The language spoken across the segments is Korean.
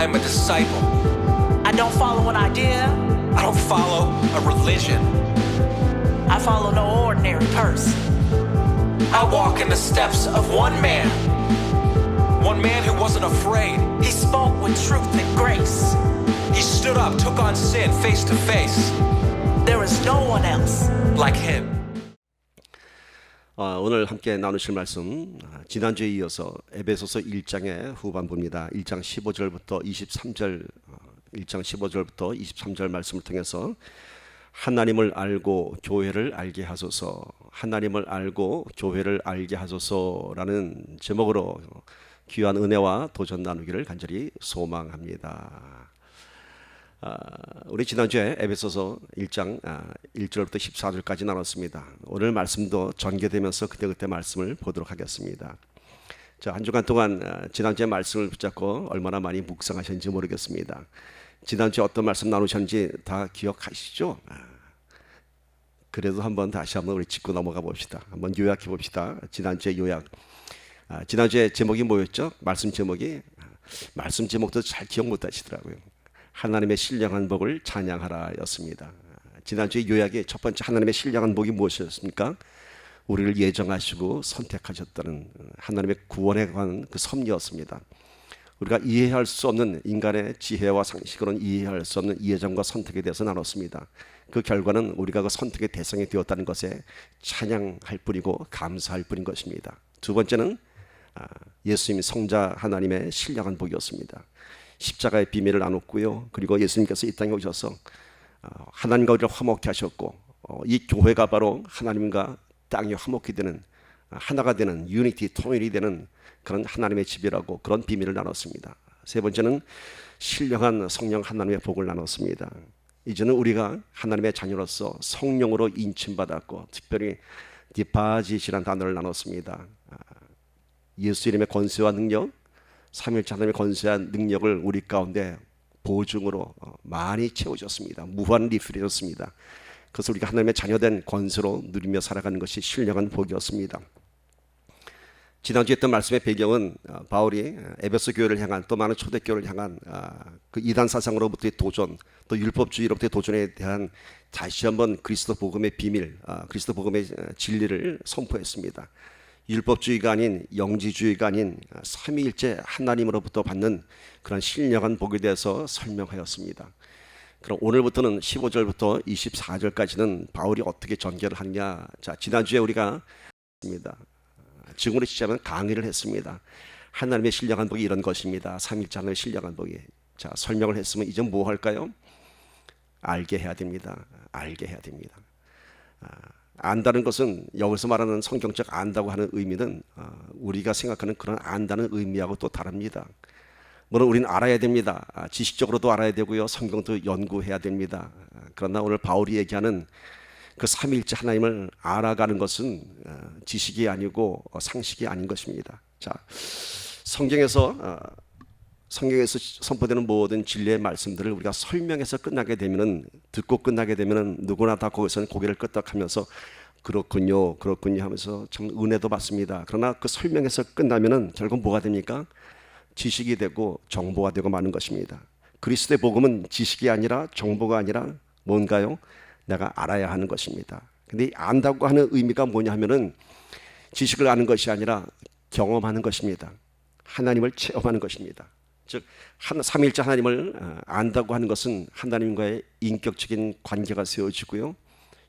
I am a disciple. I don't follow an idea. I don't follow a religion. I follow no ordinary person. I walk in the steps of one man who wasn't afraid. He spoke with truth and grace. He stood up, took on sin face to face. There is no one else like him. 오늘 함께 나누실 말씀, 지난주에 이어서 에베소서 1장의 후반부입니다. 1장 15절부터 23절, 1장 15절부터 23절 말씀을 통해서 하나님을 알고 교회를 알게 하소서, 하나님을 알고 교회를 알게 하소서라는 제목으로 귀한 은혜와 도전 나누기를 간절히 소망합니다. 우리 지난주에 에베소서 1장 1절부터 14절까지 나눴습니다. 오늘 말씀도 전개되면서 그때그때 말씀을 보도록 하겠습니다. 자, 한 주간 동안 지난주에 말씀을 붙잡고 얼마나 많이 묵상하셨는지 모르겠습니다. 지난주에 어떤 말씀 나누셨는지 다 기억하시죠? 그래도 다시 한번 우리 짚고 넘어가 봅시다. 한번 요약해 봅시다. 지난주에 요약. 지난주에 제목이 뭐였죠? 말씀 제목도 잘 기억 못 하시더라고요. 하나님의 신령한 복을 찬양하라 였습니다. 지난주에 요약의 첫 번째 하나님의 신령한 복이 무엇이었습니까? 우리를 예정하시고 선택하셨다는 하나님의 구원에 관한 그 섭리였습니다. 우리가 이해할 수 없는 인간의 지혜와 상식으로는 이해할 수 없는 예정과 선택에 대해서 나눴습니다. 그 결과는 우리가 그 선택의 대상이 되었다는 것에 찬양할 뿐이고 감사할 뿐인 것입니다. 두 번째는 예수님이 성자 하나님의 신령한 복이었습니다. 십자가의 비밀을 나눴고요. 그리고 예수님께서 이 땅에 오셔서 하나님과 우리를 화목케 하셨고, 이 교회가 바로 하나님과 땅이 화목히 되는, 하나가 되는, 유니티, 통일이 되는 그런 하나님의 집이라고 그런 비밀을 나눴습니다. 세 번째는 신령한 성령 하나님의 복을 나눴습니다. 이제는 우리가 하나님의 자녀로서 성령으로 인침받았고, 특별히 디파짓이라는 단어를 나눴습니다. 예수 이름의 권세와 능력, 삼위일체 하나님의 권세와 능력을 우리 가운데 보증으로 많이 채우셨습니다. 무한 리필이었습니다. 그래서 우리가 하나님의 자녀된 권세로 누리며 살아가는 것이 신령한 복이었습니다. 지난주에 했던 말씀의 배경은 바울이 에베소 교회를 향한, 또 많은 초대교회를 향한 그 이단 사상으로부터의 도전, 또 율법주의로부터의 도전에 대한 다시 한번 그리스도 복음의 비밀, 그리스도 복음의 진리를 선포했습니다. 율법주의가 아닌, 영지주의가 아닌 삼위일체 하나님으로부터 받는 그런 신령한 복에 대해서 설명하였습니다. 그럼 오늘부터는 15절부터 24절까지는 바울이 어떻게 전개를 하느냐. 자, 지난주에 우리가 했습니다. 지금으로 시작하면 강의를 했습니다. 하나님의 신령한 복이 이런 것입니다. 삼위일체 하나님의 신령한 복이. 자, 설명을 했으면 이제 뭐 할까요? 알게 해야 됩니다. 알게 해야 됩니다. 안다는 것은 여기서 말하는 성경적 안다고 하는 의미는 우리가 생각하는 그런 안다는 의미하고 또 다릅니다. 물론 우리는 알아야 됩니다. 지식적으로도 알아야 되고요, 성경도 연구해야 됩니다. 그러나 오늘 바울이 얘기하는 그 삼위일체 하나님을 알아가는 것은 지식이 아니고 상식이 아닌 것입니다. 자, 성경에서 선포되는 모든 진리의 말씀들을 우리가 설명해서 끝나게 되면은, 듣고 끝나게 되면은 누구나 다 거기서는 고개를 끄덕하면서 그렇군요 하면서 참 은혜도 받습니다. 그러나 그 설명해서 끝나면은 결국 뭐가 됩니까? 지식이 되고 정보가 되고 마는 것입니다. 그리스도의 복음은 지식이 아니라 정보가 아니라 뭔가요? 내가 알아야 하는 것입니다. 근데 안다고 하는 의미가 뭐냐 하면은 지식을 아는 것이 아니라 경험하는 것입니다. 하나님을 체험하는 것입니다. 즉, 삼위일체 하나님을 안다고 하는 것은 하나님과의 인격적인 관계가 세워지고요,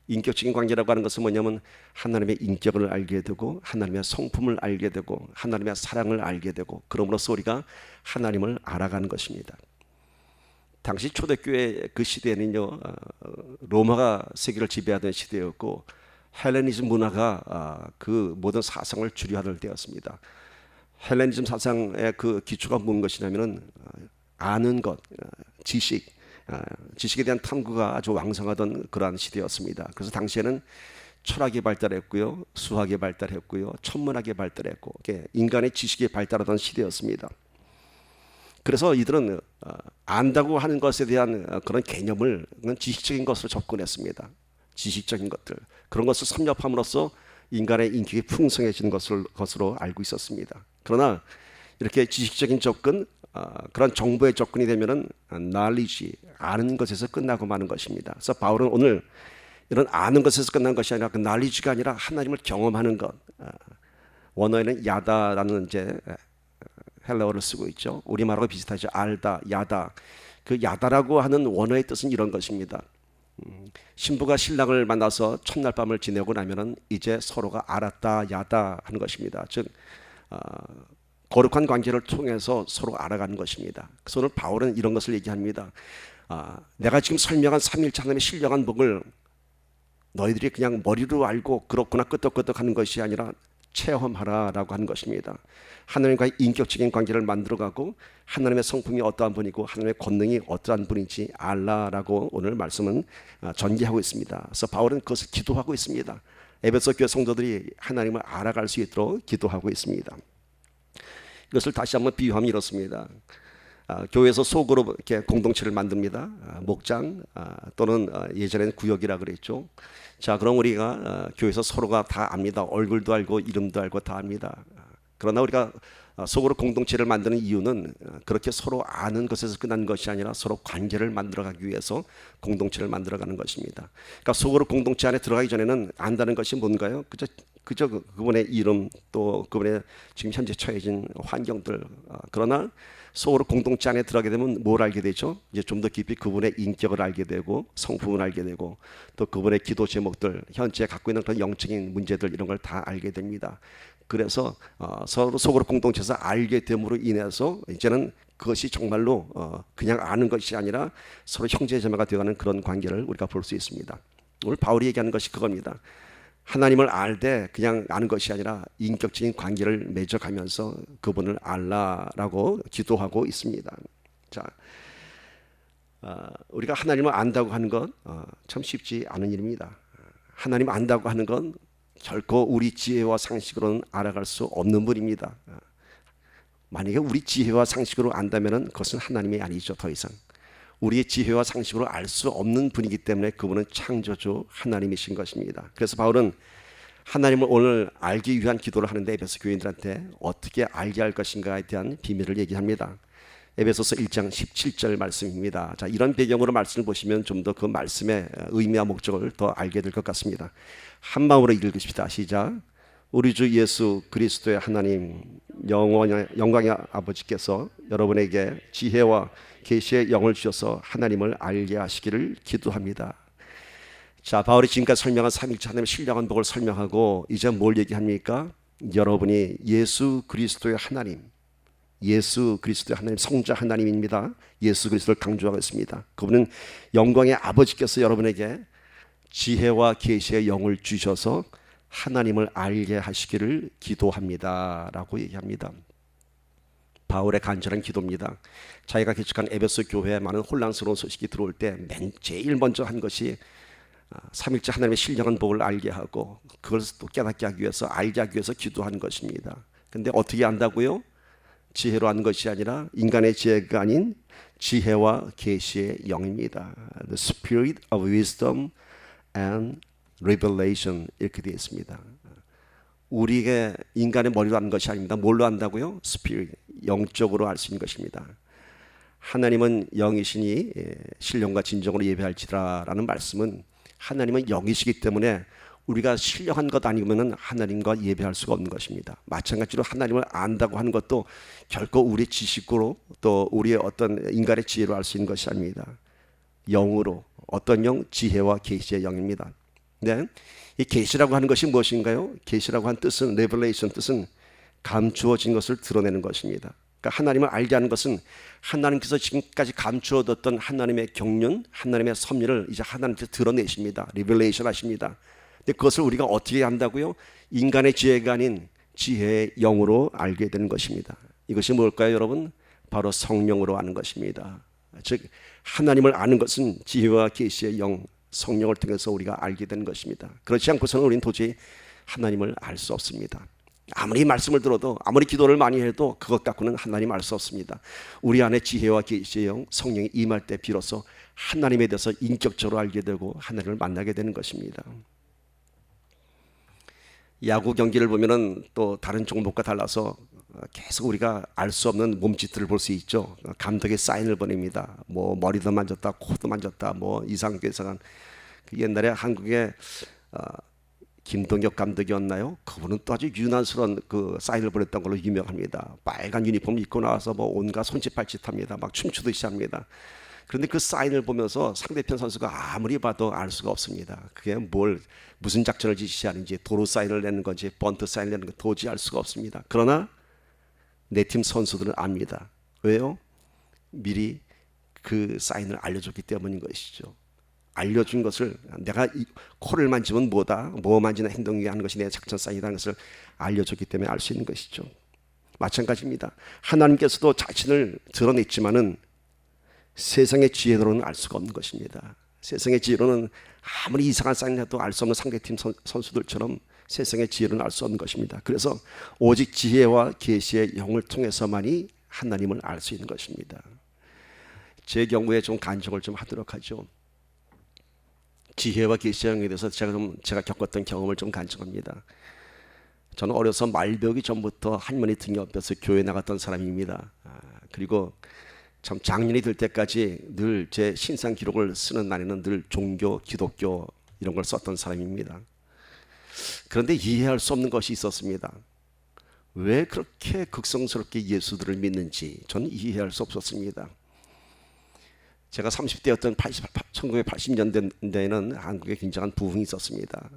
인격적인 관계라고 하는 것은 뭐냐면 하나님의 인격을 알게 되고, 하나님의 성품을 알게 되고, 하나님의 사랑을 알게 되고, 그럼으로써 우리가 하나님을 알아가는 것입니다. 당시 초대교회 그 시대에는요, 로마가 세계를 지배하던 시대였고, 헬레니즘 문화가 그 모든 사상을 주류하던 때였습니다. 헬레니즘 사상의 그 기초가 무슨 것이냐면은 아는 것, 지식에 대한 탐구가 아주 왕성하던 그러한 시대였습니다. 그래서 당시에는 철학이 발달했고요, 수학이 발달했고요, 천문학이 발달했고, 인간의 지식이 발달하던 시대였습니다. 그래서 이들은 안다고 하는 것에 대한 그런 개념을 지식적인 것으로 접근했습니다. 지식적인 것들, 그런 것을 섭렵함으로써 인간의 인격이 풍성해지는 것으로 알고 있었습니다. 그러나 이렇게 지식적인 접근, 그런 정보에 접근이 되면은 knowledge, 아는 것에서 끝나고 마는 것입니다. 그래서 바울은 오늘 이런 아는 것에서 끝난 것이 아니라 그 knowledge가 아니라 하나님을 경험하는 것. 원어에는 야다라는 이제 헬라어를 쓰고 있죠. 우리말하고 비슷하죠. 알다, 야다. 그 야다라고 하는 원어의 뜻은 이런 것입니다. 신부가 신랑을 만나서 첫날 밤을 지내고 나면은 이제 서로가 알았다, 야다 하는 것입니다. 즉 거룩한 관계를 통해서 서로 알아가는 것입니다. 그래서 오늘 바울은 이런 것을 얘기합니다. 내가 지금 설명한 삼위일체 하나님의 신령한 복을 너희들이 그냥 머리로 알고 그렇구나 끄떡끄떡 하는 것이 아니라 체험하라라고 하는 것입니다. 하나님과의 인격적인 관계를 만들어가고 하나님의 성품이 어떠한 분이고 하나님의 권능이 어떠한 분인지 알라라고 오늘 말씀은 전개하고 있습니다. 그래서 바울은 그것을 기도하고 있습니다. 에베소 교회 성도들이 하나님을 알아갈 수 있도록 기도하고 있습니다. 이것을 다시 한번 비유하면 이렇습니다. 교회에서 속으로 이렇게 공동체를 만듭니다. 목장 또는 예전에는 구역이라 그랬죠. 자, 그럼 우리가 교회에서 서로가 다 압니다. 얼굴도 알고 이름도 알고 다 압니다. 그러나 우리가 속으로 공동체를 만드는 이유는 그렇게 서로 아는 것에서 끝난 것이 아니라 서로 관계를 만들어가기 위해서 공동체를 만들어가는 것입니다. 그러니까 속으로 공동체 안에 들어가기 전에는 안다는 것이 뭔가요? 그저 그분의 이름 또 그분의 지금 현재 처해진 환경들. 그러나 속으로 공동체 안에 들어가게 되면 뭘 알게 되죠? 이제 좀 더 깊이 그분의 인격을 알게 되고 성품을 알게 되고 또 그분의 기도 제목들, 현재 갖고 있는 그런 영적인 문제들 이런 걸 다 알게 됩니다. 그래서 서로 속으로 공동체에서 알게 됨으로 인해서 이제는 그것이 정말로 그냥 아는 것이 아니라 서로 형제자매가 되어가는 그런 관계를 우리가 볼 수 있습니다. 오늘 바울이 얘기하는 것이 그겁니다. 하나님을 알 때 그냥 아는 것이 아니라 인격적인 관계를 맺어가면서 그분을 알라라고 기도하고 있습니다. 자, 우리가 하나님을 안다고 하는 건 참 쉽지 않은 일입니다. 하나님 안다고 하는 건 결코 우리 지혜와 상식으로는 알아갈 수 없는 분입니다. 만약에 우리 지혜와 상식으로 안다면 그것은 하나님이 아니죠. 더 이상 우리의 지혜와 상식으로 알 수 없는 분이기 때문에 그분은 창조주 하나님이신 것입니다. 그래서 바울은 하나님을 오늘 알기 위한 기도를 하는데 에베소 교인들한테 어떻게 알게 할 것인가에 대한 비밀을 얘기합니다. 에베소서 1장 17절 말씀입니다. 자, 이런 배경으로 말씀을 보시면 좀 더 그 말씀의 의미와 목적을 더 알게 될 것 같습니다. 한 마음으로 읽으십시다. 시작. 우리 주 예수 그리스도의 하나님 영광의 아버지께서 여러분에게 지혜와 계시의 영을 주셔서 하나님을 알게 하시기를 기도합니다. 자, 바울이 지금까지 설명한 삼위일체 하나님의 신령한 복을 설명하고 이제 뭘 얘기합니까? 여러분이 예수 그리스도의 하나님, 예수 그리스도의 하나님, 성자 하나님입니다. 예수 그리스도를 강조하고 있습니다. 그분은 영광의 아버지께서 여러분에게 지혜와 계시의 영을 주셔서 하나님을 알게 하시기를 기도합니다 라고 얘기합니다. 바울의 간절한 기도입니다. 자기가 개척한 에베소 교회에 많은 혼란스러운 소식이 들어올 때 제일 먼저 한 것이 삼위일체 하나님의 신령한 복을 알게 하고 그걸 또 깨닫게 하기 위해서 알게 하기 위해서 기도한 것입니다. 근데 어떻게 안다고요? 지혜로 아는 것이 아니라 인간의 지혜가 아닌 지혜와 계시의 영입니다. The Spirit of Wisdom and Revelation 이렇게 되어 있습니다. 우리에게 인간의 머리로 아는 것이 아닙니다. 뭘로 안다고요? Spirit, 영적으로 알 수 있는 것입니다. 하나님은 영이시니 신령과 진정으로 예배할지라라는 말씀은 하나님은 영이시기 때문에 우리가 신령한 것 아니면 하나님과 예배할 수가 없는 것입니다. 마찬가지로 하나님을 안다고 하는 것도 결코 우리의 지식으로 또 우리의 어떤 인간의 지혜로 알 수 있는 것이 아닙니다. 영으로, 어떤 영? 지혜와 계시의 영입니다. 네, 이 계시라고 하는 것이 무엇인가요? 계시라고 한 뜻은 revelation, 뜻은 감추어진 것을 드러내는 것입니다. 그러니까 하나님을 알게 하는 것은 하나님께서 지금까지 감추어뒀던 하나님의 경륜, 하나님의 섭리를 이제 하나님께서 드러내십니다. 리벨레이션 하십니다. 근데 그것을 우리가 어떻게 한다고요? 인간의 지혜가 아닌 지혜의 영으로 알게 되는 것입니다. 이것이 뭘까요, 여러분? 바로 성령으로 아는 것입니다. 즉 하나님을 아는 것은 지혜와 계시의 영, 성령을 통해서 우리가 알게 되는 것입니다. 그렇지 않고서는 우리는 도저히 하나님을 알 수 없습니다. 아무리 말씀을 들어도 아무리 기도를 많이 해도 그것 갖고는 하나님 알 수 없습니다. 우리 안에 지혜와 계시의 영, 성령이 임할 때 비로소 하나님에 대해서 인격적으로 알게 되고 하나님을 만나게 되는 것입니다. 야구 경기를 보면은 또 다른 종목과 달라서 계속 우리가 알 수 없는 몸짓들을 볼 수 있죠. 감독의 사인을 보냅니다. 뭐 머리도 만졌다, 코도 만졌다, 뭐 이상한. 그 옛날에 한국에 김동혁 감독이었나요? 그분은 또 아주 유난스러운 그 사인을 보냈던 걸로 유명합니다. 빨간 유니폼 입고 나와서 뭐 온갖 손짓발짓합니다. 막 춤추듯이 합니다. 그런데 그 사인을 보면서 상대편 선수가 아무리 봐도 알 수가 없습니다. 그게 무슨 작전을 지시하는지, 도루 사인을 내는 건지, 번트 사인을 내는 건지 도저히 알 수가 없습니다. 그러나 내 팀 선수들은 압니다. 왜요? 미리 그 사인을 알려줬기 때문인 것이죠. 알려준 것을, 내가 코를 만지면 뭐다, 뭐 만지는 행동이 하는 것이 내 작전 사인이라는 것을 알려줬기 때문에 알 수 있는 것이죠. 마찬가지입니다. 하나님께서도 자신을 드러냈지만은 세상의 지혜로는 알 수가 없는 것입니다. 세상의 지혜로는 아무리 이상한 사인을 해도 알 수 없는 상대팀 선수들처럼 세상의 지혜로는 알 수 없는 것입니다. 그래서 오직 지혜와 계시의 영을 통해서만이 하나님을 알 수 있는 것입니다. 제 경우에 좀 간증을 좀 하도록 하죠. 지혜와 계시의 영에 대해서 제가 겪었던 경험을 좀 간증합니다. 저는 어려서 말 배우기 전부터 할머니 등 옆에서 교회 나갔던 사람입니다. 그리고 참 장년이 될 때까지 늘 제 신상 기록을 쓰는 날에는 늘 종교, 기독교 이런 걸 썼던 사람입니다. 그런데 이해할 수 없는 것이 있었습니다. 왜 그렇게 극성스럽게 예수들을 믿는지 저는 이해할 수 없었습니다. 제가 30대였던 1980년대에는 한국에 굉장한 부흥이 있었습니다.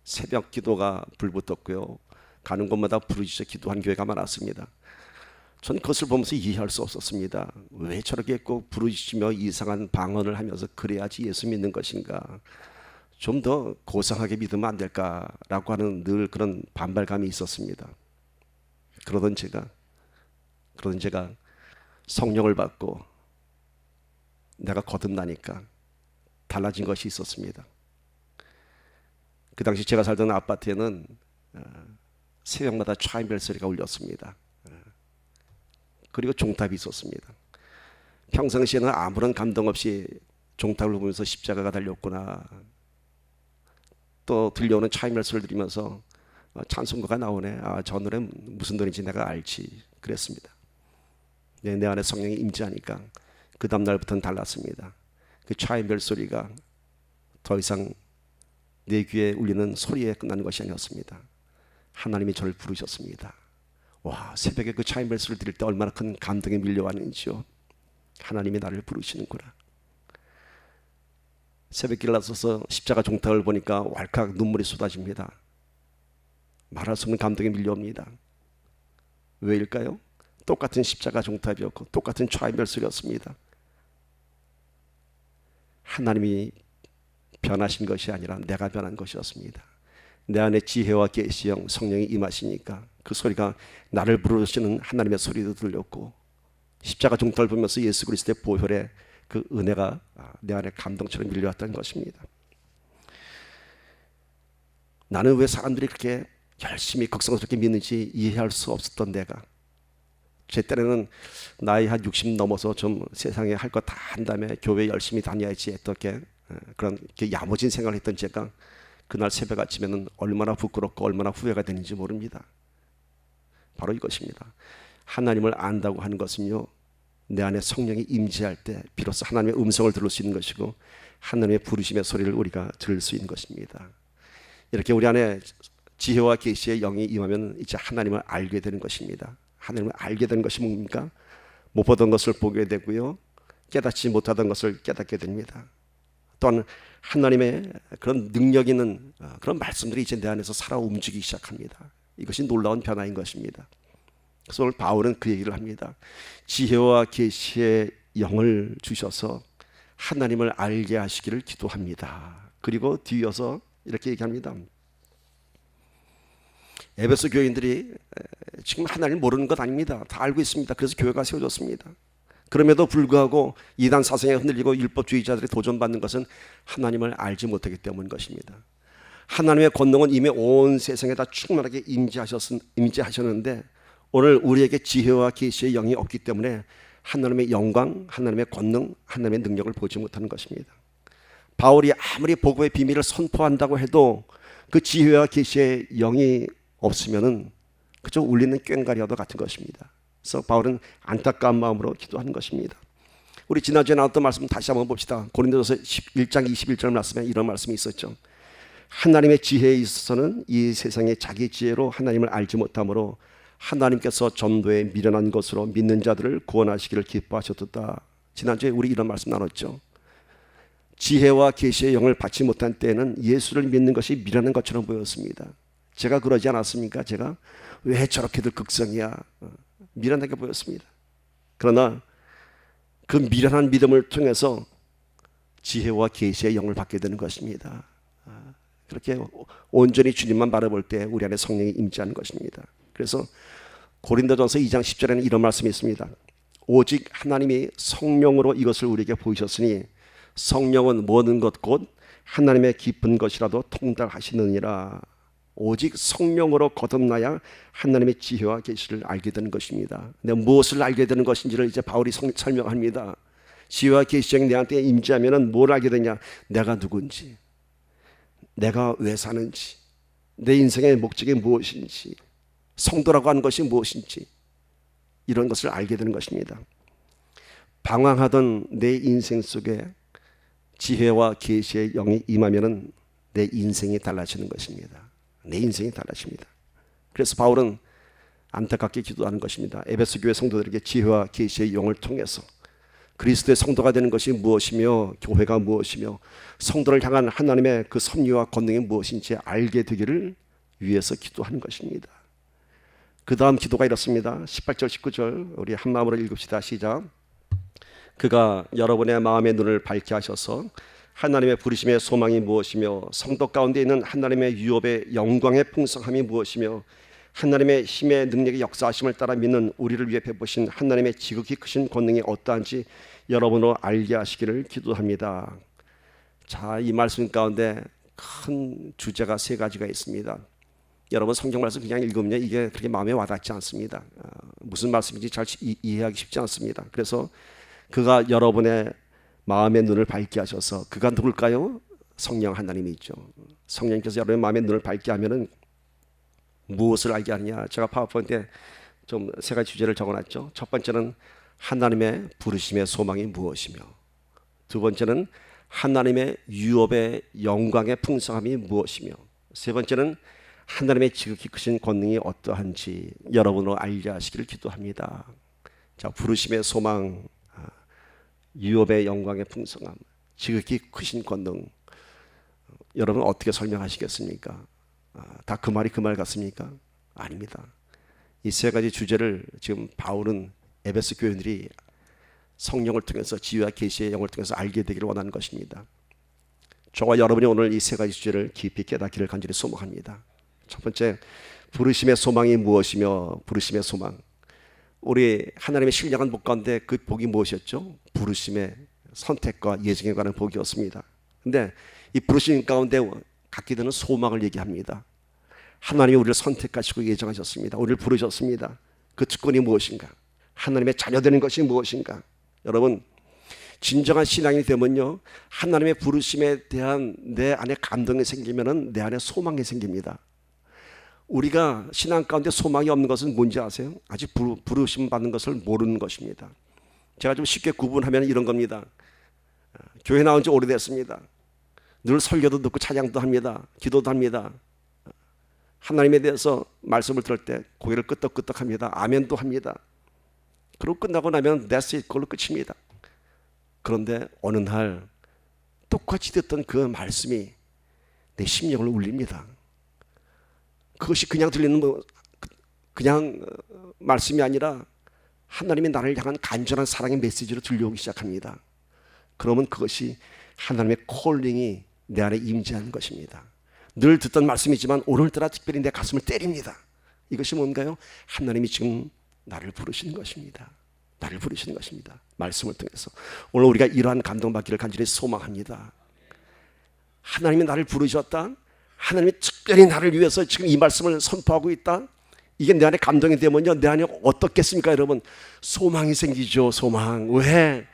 새벽 기도가 불붙었고요. 가는 곳마다 부르짖어 기도한 교회가 많았습니다. 전 그것을 보면서 이해할 수 없었습니다. 왜 저렇게 꼭 부르짖으며 이상한 방언을 하면서 그래야지 예수 믿는 것인가? 좀 더 고상하게 믿으면 안 될까라고 하는 늘 그런 반발감이 있었습니다. 그러던 제가 성령을 받고 내가 거듭나니까 달라진 것이 있었습니다. 그 당시 제가 살던 아파트에는 새벽마다 차인벨 소리가 울렸습니다. 그리고 종탑이 있었습니다. 평상시에는 아무런 감동 없이 종탑을 보면서 십자가가 달렸구나, 또 들려오는 차인벨 소리를 들으면서 찬송가가 나오네, 저 노래 무슨 노래인지 내가 알지, 그랬습니다. 내 안에 성령이 임재하니까 그 다음 날부터는 달랐습니다. 그 차인벨 소리가 더 이상 내 귀에 울리는 소리에 끝나는 것이 아니었습니다. 하나님이 저를 부르셨습니다. 와, 새벽에 그 차인벨 소리를 들을 때 얼마나 큰 감동이 밀려왔는지요. 하나님이 나를 부르시는구나. 새벽길 나서서 십자가 종탑을 보니까 왈칵 눈물이 쏟아집니다. 말할 수 없는 감동이 밀려옵니다. 왜일까요? 똑같은 십자가 종탑이었고 똑같은 차인벨 소리였습니다. 하나님이 변하신 것이 아니라 내가 변한 것이었습니다. 내 안에 지혜와 계시형 성령이 임하시니까 그 소리가 나를 부르시는 하나님의 소리도 들렸고, 십자가 종탑을 보면서 예수 그리스도의 보혈의 그 은혜가 내 안에 감동처럼 밀려왔던 것입니다. 나는 왜 사람들이 그렇게 열심히 극성스럽게 믿는지 이해할 수 없었던 내가, 제 때는 나이 한 60 넘어서 좀 세상에 할 거 다 한 다음에 교회 열심히 다녀야지 어떻게 그런 야무진 생각을 했던 제가 그날 새벽 아침에는 얼마나 부끄럽고 얼마나 후회가 되는지 모릅니다. 바로 이것입니다. 하나님을 안다고 하는 것은요, 내 안에 성령이 임재할 때 비로소 하나님의 음성을 들을 수 있는 것이고 하나님의 부르심의 소리를 우리가 들을 수 있는 것입니다. 이렇게 우리 안에 지혜와 계시의 영이 임하면 이제 하나님을 알게 되는 것입니다. 하나님을 알게 되는 것이 뭡니까? 못 보던 것을 보게 되고요, 깨닫지 못하던 것을 깨닫게 됩니다. 또한 하나님의 그런 능력 있는 그런 말씀들이 이제 내 안에서 살아 움직이기 시작합니다. 이것이 놀라운 변화인 것입니다. 그래서 오늘 바울은 그 얘기를 합니다. 지혜와 계시의 영을 주셔서 하나님을 알게 하시기를 기도합니다. 그리고 뒤이어서 이렇게 얘기합니다. 에베소 교인들이 지금 하나님을 모르는 것 아닙니다. 다 알고 있습니다. 그래서 교회가 세워졌습니다. 그럼에도 불구하고 이단 사상에 흔들리고 율법주의자들이 도전받는 것은 하나님을 알지 못하기 때문인 것입니다. 하나님의 권능은 이미 온 세상에 다 충만하게 임재하셨는데 오늘 우리에게 지혜와 계시의 영이 없기 때문에 하나님의 영광, 하나님의 권능, 하나님의 능력을 보지 못하는 것입니다. 바울이 아무리 복음의 비밀을 선포한다고 해도 그 지혜와 계시의 영이 없으면은 그저 울리는 꽹과리와도 같은 것입니다. 그래서 바울은 안타까운 마음으로 기도하는 것입니다. 우리 지난주에 나왔던 말씀 다시 한번 봅시다. 고린도전서 1장 21절 말씀에 이런 말씀이 있었죠. 하나님의 지혜에 있어서는 이 세상의 자기 지혜로 하나님을 알지 못하므로 하나님께서 전도에 미련한 것으로 믿는 자들을 구원하시기를 기뻐하셨다. 지난주에 우리 이런 말씀 나눴죠. 지혜와 계시의 영을 받지 못한 때에는 예수를 믿는 것이 미련한 것처럼 보였습니다. 제가 그러지 않았습니까? 제가 왜 저렇게들 극성이야? 미련하게 보였습니다. 그러나 그 미련한 믿음을 통해서 지혜와 계시의 영을 받게 되는 것입니다. 그렇게 온전히 주님만 바라볼 때 우리 안에 성령이 임재하는 것입니다. 그래서 고린도전서 2장 10절에는 이런 말씀이 있습니다. 오직 하나님이 성령으로 이것을 우리에게 보이셨으니 성령은 모든 것 곧 하나님의 깊은 것이라도 통달하시느니라. 오직 성령으로 거듭나야 하나님의 지혜와 계시를 알게 되는 것입니다. 근데 무엇을 알게 되는 것인지를 이제 바울이 설명합니다. 지혜와 계시가 내한테 임재하면 뭘 알게 되냐? 내가 누군지, 내가 왜 사는지, 내 인생의 목적이 무엇인지, 성도라고 하는 것이 무엇인지, 이런 것을 알게 되는 것입니다. 방황하던 내 인생 속에 지혜와 계시의 영이 임하면 내 인생이 달라지는 것입니다. 내 인생이 달라집니다. 그래서 바울은 안타깝게 기도하는 것입니다. 에베소 교회 성도들에게 지혜와 계시의 영을 통해서 그리스도의 성도가 되는 것이 무엇이며 교회가 무엇이며 성도를 향한 하나님의 그 섭리와 권능이 무엇인지 알게 되기를 위해서 기도하는 것입니다. 그 다음 기도가 이렇습니다. 18절 19절 우리 한 마음으로 읽읍시다. 시작. 그가 여러분의 마음의 눈을 밝게 하셔서 하나님의 부르심의 소망이 무엇이며 성도 가운데 있는 하나님의 유업의 영광의 풍성함이 무엇이며 하나님의 힘의 능력의 역사하심을 따라 믿는 우리를 위해 베푸신 하나님의 지극히 크신 권능이 어떠한지 여러분으로 알게 하시기를 기도합니다. 자, 이 말씀 가운데 큰 주제가 세 가지가 있습니다. 여러분 성경 말씀 그냥 읽으면 이게 그렇게 마음에 와닿지 않습니다. 무슨 말씀인지 잘 이해하기 쉽지 않습니다. 그래서 그가 여러분의 마음의 눈을 밝게 하셔서, 그가 누굴까요? 성령 하나님이 있죠. 성령께서 여러분의 마음의 눈을 밝게 하면은 무엇을 알게 하느냐? 제가 파워포인트에 좀 세 가지 주제를 적어놨죠. 첫 번째는 하나님의 부르심의 소망이 무엇이며, 두 번째는 하나님의 유업의 영광의 풍성함이 무엇이며, 세 번째는 하나님의 지극히 크신 권능이 어떠한지 여러분으로 알게 하시기를 기도합니다. 자, 부르심의 소망, 유업의 영광의 풍성함, 지극히 크신 권능, 여러분 어떻게 설명하시겠습니까? 다 그 말이 그 말 같습니까? 아닙니다. 이 세 가지 주제를 지금 바울은 에베소 교인들이 성령을 통해서 지혜와 계시의 영을 통해서 알게 되기를 원하는 것입니다. 저와 여러분이 오늘 이 세 가지 주제를 깊이 깨닫기를 간절히 소망합니다. 첫 번째, 부르심의 소망이 무엇이며, 부르심의 소망. 우리 하나님의 신령한 복 가운데 그 복이 무엇이었죠? 부르심의 선택과 예정에 관한 복이었습니다. 근데 이 부르심 가운데 갖게 되는 소망을 얘기합니다. 하나님이 우리를 선택하시고 예정하셨습니다. 우리를 부르셨습니다. 그 특권이 무엇인가? 하나님의 자녀 되는 것이 무엇인가? 여러분, 진정한 신앙이 되면요, 하나님의 부르심에 대한 내 안에 감동이 생기면은 내 안에 소망이 생깁니다. 우리가 신앙 가운데 소망이 없는 것은 뭔지 아세요? 아직 부르심 받는 것을 모르는 것입니다. 제가 좀 쉽게 구분하면 이런 겁니다. 교회 나온 지 오래됐습니다. 늘 설교도 듣고 찬양도 합니다. 기도도 합니다. 하나님에 대해서 말씀을 들을 때 고개를 끄덕끄덕 합니다. 아멘도 합니다. 그러고 끝나고 나면 that's it, 그걸로 끝입니다. 그런데 어느 날 똑같이 듣던 그 말씀이 내 심령을 울립니다. 그것이 그냥 들리는 그냥 말씀이 아니라 하나님이 나를 향한 간절한 사랑의 메시지로 들려오기 시작합니다. 그러면 그것이 하나님의 콜링이 내 안에 임재하는 것입니다. 늘 듣던 말씀이지만 오늘따라 특별히 내 가슴을 때립니다. 이것이 뭔가요? 하나님이 지금 나를 부르시는 것입니다. 나를 부르시는 것입니다. 말씀을 통해서. 오늘 우리가 이러한 감동받기를 간절히 소망합니다. 하나님이 나를 부르셨다. 하나님이 특별히 나를 위해서 지금 이 말씀을 선포하고 있다. 이게 내 안에 감동이 되면요, 내 안에 어떻겠습니까, 여러분? 소망이 생기죠. 소망. 왜?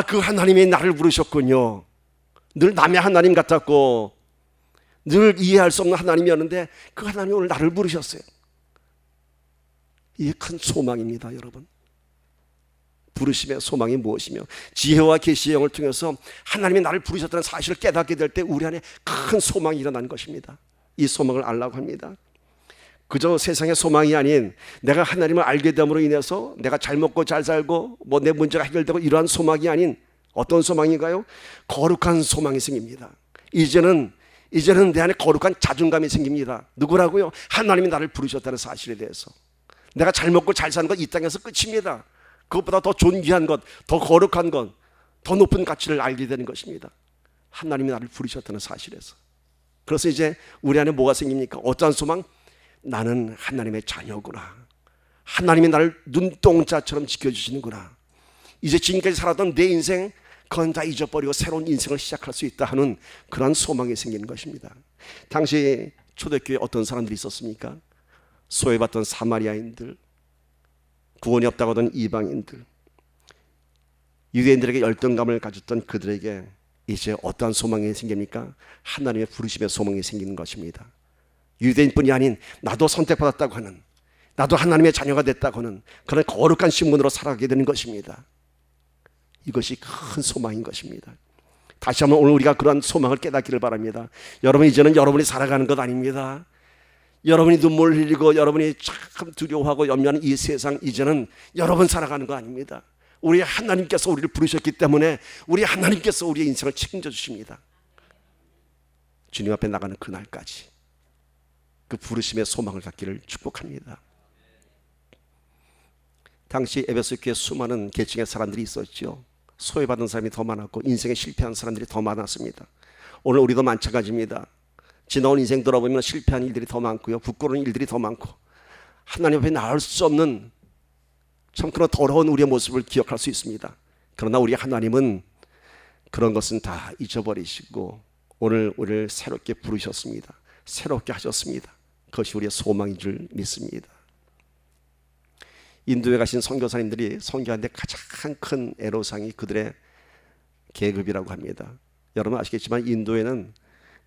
그 하나님이 나를 부르셨군요. 늘 남의 하나님 같았고 늘 이해할 수 없는 하나님이었는데 그 하나님이 오늘 나를 부르셨어요. 이게 큰 소망입니다, 여러분. 부르심의 소망이 무엇이며 지혜와 계시의 영을 통해서 하나님이 나를 부르셨다는 사실을 깨닫게 될 때 우리 안에 큰 소망이 일어나는 것입니다. 이 소망을 알라고 합니다. 그저 세상의 소망이 아닌 내가 하나님을 알게 됨으로 인해서 내가 잘 먹고 잘 살고 뭐 내 문제가 해결되고 이러한 소망이 아닌 어떤 소망인가요? 거룩한 소망이 생깁니다. 이제는 내 안에 거룩한 자존감이 생깁니다. 누구라고요? 하나님이 나를 부르셨다는 사실에 대해서. 내가 잘 먹고 잘 사는 것 이 땅에서 끝입니다. 그것보다 더 존귀한 것, 더 거룩한 것, 더 높은 가치를 알게 되는 것입니다. 하나님이 나를 부르셨다는 사실에서. 그래서 이제 우리 안에 뭐가 생깁니까? 어떠한 소망? 나는 하나님의 자녀구나. 하나님이 나를 눈동자처럼 지켜주시는구나. 이제 지금까지 살았던 내 인생 그건 다 잊어버리고 새로운 인생을 시작할 수 있다 하는 그런 소망이 생기는 것입니다. 당시 초대교회에 어떤 사람들이 있었습니까? 소외받던 사마리아인들, 구원이 없다고 하던 이방인들, 유대인들에게 열등감을 가졌던 그들에게 이제 어떠한 소망이 생깁니까? 하나님의 부르심의 소망이 생기는 것입니다. 유대인뿐이 아닌 나도 선택받았다고 하는, 나도 하나님의 자녀가 됐다고 하는 그런 거룩한 신분으로 살아가게 되는 것입니다. 이것이 큰 소망인 것입니다. 다시 한번 오늘 우리가 그러한 소망을 깨닫기를 바랍니다. 여러분, 이제는 여러분이 살아가는 것 아닙니다. 여러분이 눈물을 흘리고 여러분이 참 두려워하고 염려하는 이 세상, 이제는 여러분 살아가는 거 아닙니다. 우리 하나님께서 우리를 부르셨기 때문에 우리 하나님께서 우리의 인생을 책임져 주십니다. 주님 앞에 나가는 그날까지 그 부르심의 소망을 갖기를 축복합니다. 당시 에베소 교회에 수많은 계층의 사람들이 있었죠. 소외받은 사람이 더 많았고 인생에 실패한 사람들이 더 많았습니다. 오늘 우리도 마찬가지입니다. 지나온 인생 돌아보면 실패한 일들이 더 많고요, 부끄러운 일들이 더 많고 하나님 앞에 나올 수 없는 참 그런 더러운 우리의 모습을 기억할 수 있습니다. 그러나 우리 하나님은 그런 것은 다 잊어버리시고 오늘 우리를 새롭게 부르셨습니다. 새롭게 하셨습니다. 그것이 우리의 소망인 줄 믿습니다. 인도에 가신 선교사님들이 선교하는데 가장 큰 애로사항이 그들의 계급이라고 합니다. 여러분 아시겠지만 인도에는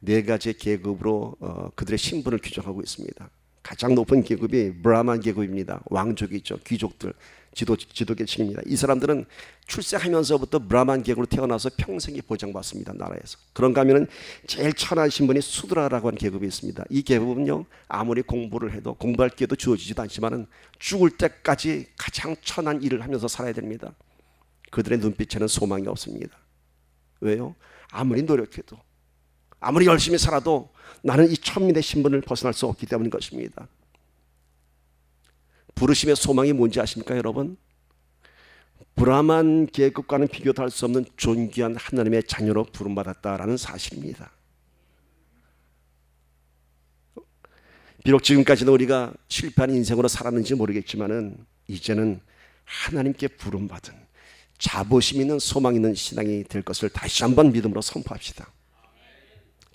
4가지의 계급으로 그들의 신분을 규정하고 있습니다. 가장 높은 계급이 브라만 계급입니다. 왕족이죠. 귀족들, 지도계층입니다. 이 사람들은 출생하면서부터 브라만 계급으로 태어나서 평생이 보장받습니다. 나라에서. 그런가 하면 제일 천하신 분이 수드라라고 하는 계급이 있습니다. 이 계급은요, 아무리 공부를 해도 공부할 기회도 주어지지도 않지만 죽을 때까지 가장 천한 일을 하면서 살아야 됩니다. 그들의 눈빛에는 소망이 없습니다. 왜요? 아무리 노력해도, 아무리 열심히 살아도 나는 이 천민의 신분을 벗어날 수 없기 때문인 것입니다. 부르심의 소망이 뭔지 아십니까, 여러분? 브라만 계급과는 비교도 할 수 없는 존귀한 하나님의 자녀로 부름받았다라는 사실입니다. 비록 지금까지는 우리가 실패한 인생으로 살았는지 모르겠지만은 이제는 하나님께 부름받은 자부심 있는 소망 있는 신앙이 될 것을 다시 한번 믿음으로 선포합시다.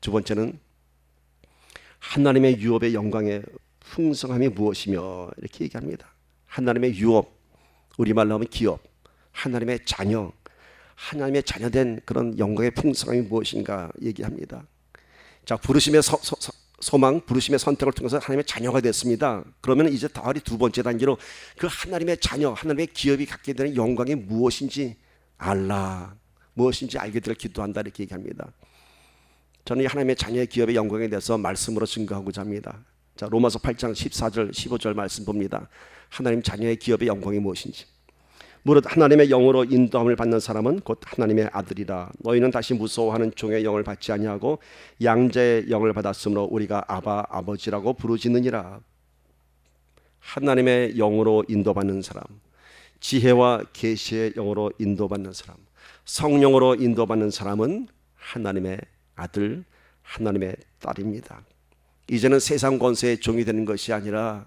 두 번째는 하나님의 유업의 영광의 풍성함이 무엇이며 이렇게 얘기합니다. 하나님의 유업, 우리말로 하면 기업, 하나님의 자녀, 하나님의 자녀된 그런 영광의 풍성함이 무엇인가 얘기합니다. 자, 부르심의 소망, 부르심의 선택을 통해서 하나님의 자녀가 됐습니다. 그러면 이제 다리 두 번째 단계로 그 하나님의 자녀, 하나님의 기업이 갖게 되는 영광이 무엇인지 알라, 무엇인지 알게 되길 기도한다 이렇게 얘기합니다. 저는 이 하나님의 자녀의 기업의 영광에 대해서 말씀으로 증거하고자 합니다. 자, 로마서 8장 14절 15절 말씀 봅니다. 하나님 자녀의 기업의 영광이 무엇인지. 무릇 하나님의 영으로 인도함을 받는 사람은 곧 하나님의 아들이라. 너희는 다시 무서워하는 종의 영을 받지 아니하고 양자의 영을 받았으므로 우리가 아바 아버지라고 부르짖느니라. 하나님의 영으로 인도받는 사람, 지혜와 계시의 영으로 인도받는 사람, 성령으로 인도받는 사람은 하나님의 아들, 하나님의 딸입니다. 이제는 세상 권세의 종이 되는 것이 아니라,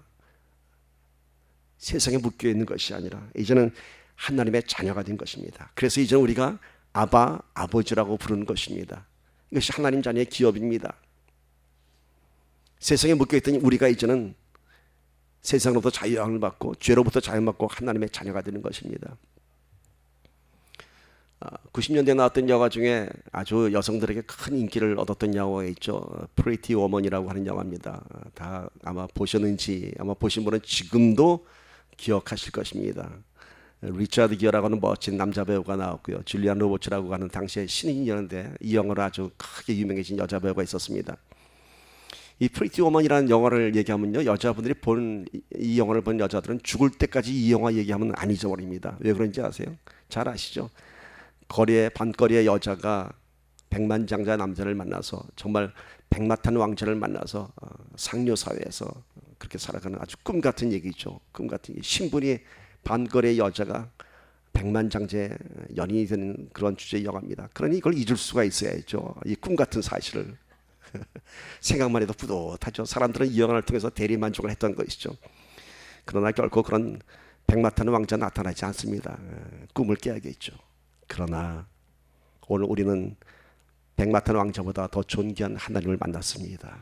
세상에 묶여 있는 것이 아니라 이제는 하나님의 자녀가 된 것입니다. 그래서 이제는 우리가 아바, 아버지라고 부르는 것입니다. 이것이 하나님 자녀의 기업입니다. 세상에 묶여있던 우리가 이제는 세상으로부터 자유함을 받고 죄로부터 자유받고 하나님의 자녀가 되는 것입니다. 90년대에 나왔던 영화 중에 아주 여성들에게 큰 인기를 얻었던 영화가 있죠. 프리티 워먼이라고 하는 영화입니다. 다 아마 보셨는지, 아마 보신 분은 지금도 기억하실 것입니다. 리처드 기어라고 하는 멋진 남자 배우가 나왔고요. 줄리안 로버츠라고 하는 당시에 신인이었는데 이 영화로 아주 크게 유명해진 여자 배우가 있었습니다. 이 프리티 워먼이라는 영화를 얘기하면요, 여자분들이 본 이 영화를 본 여자들은 죽을 때까지 이 영화 얘기하면 안 잊어버립니다. 왜 그런지 아세요? 잘 아시죠? 반거리의 여자가 백만장자 남자를 만나서 정말 백마탄 왕자를 만나서 상류 사회에서 그렇게 살아가는 아주 꿈 같은 얘기죠. 꿈 같은 얘기. 신분이 반거리의 여자가 백만장자의 연인이 되는 그런 주제의 영화입니다. 그러니 이걸 잊을 수가 있어야죠. 이 꿈 같은 사실을. 생각만 해도 뿌듯하죠. 사람들은 이 영화를 통해서 대리만족을 했던 것이죠. 그러나 결코 그런 백마탄 왕자 나타나지 않습니다. 꿈을 깨야겠죠. 그러나 오늘 우리는 백마탄 왕자보다 더 존귀한 하나님을 만났습니다.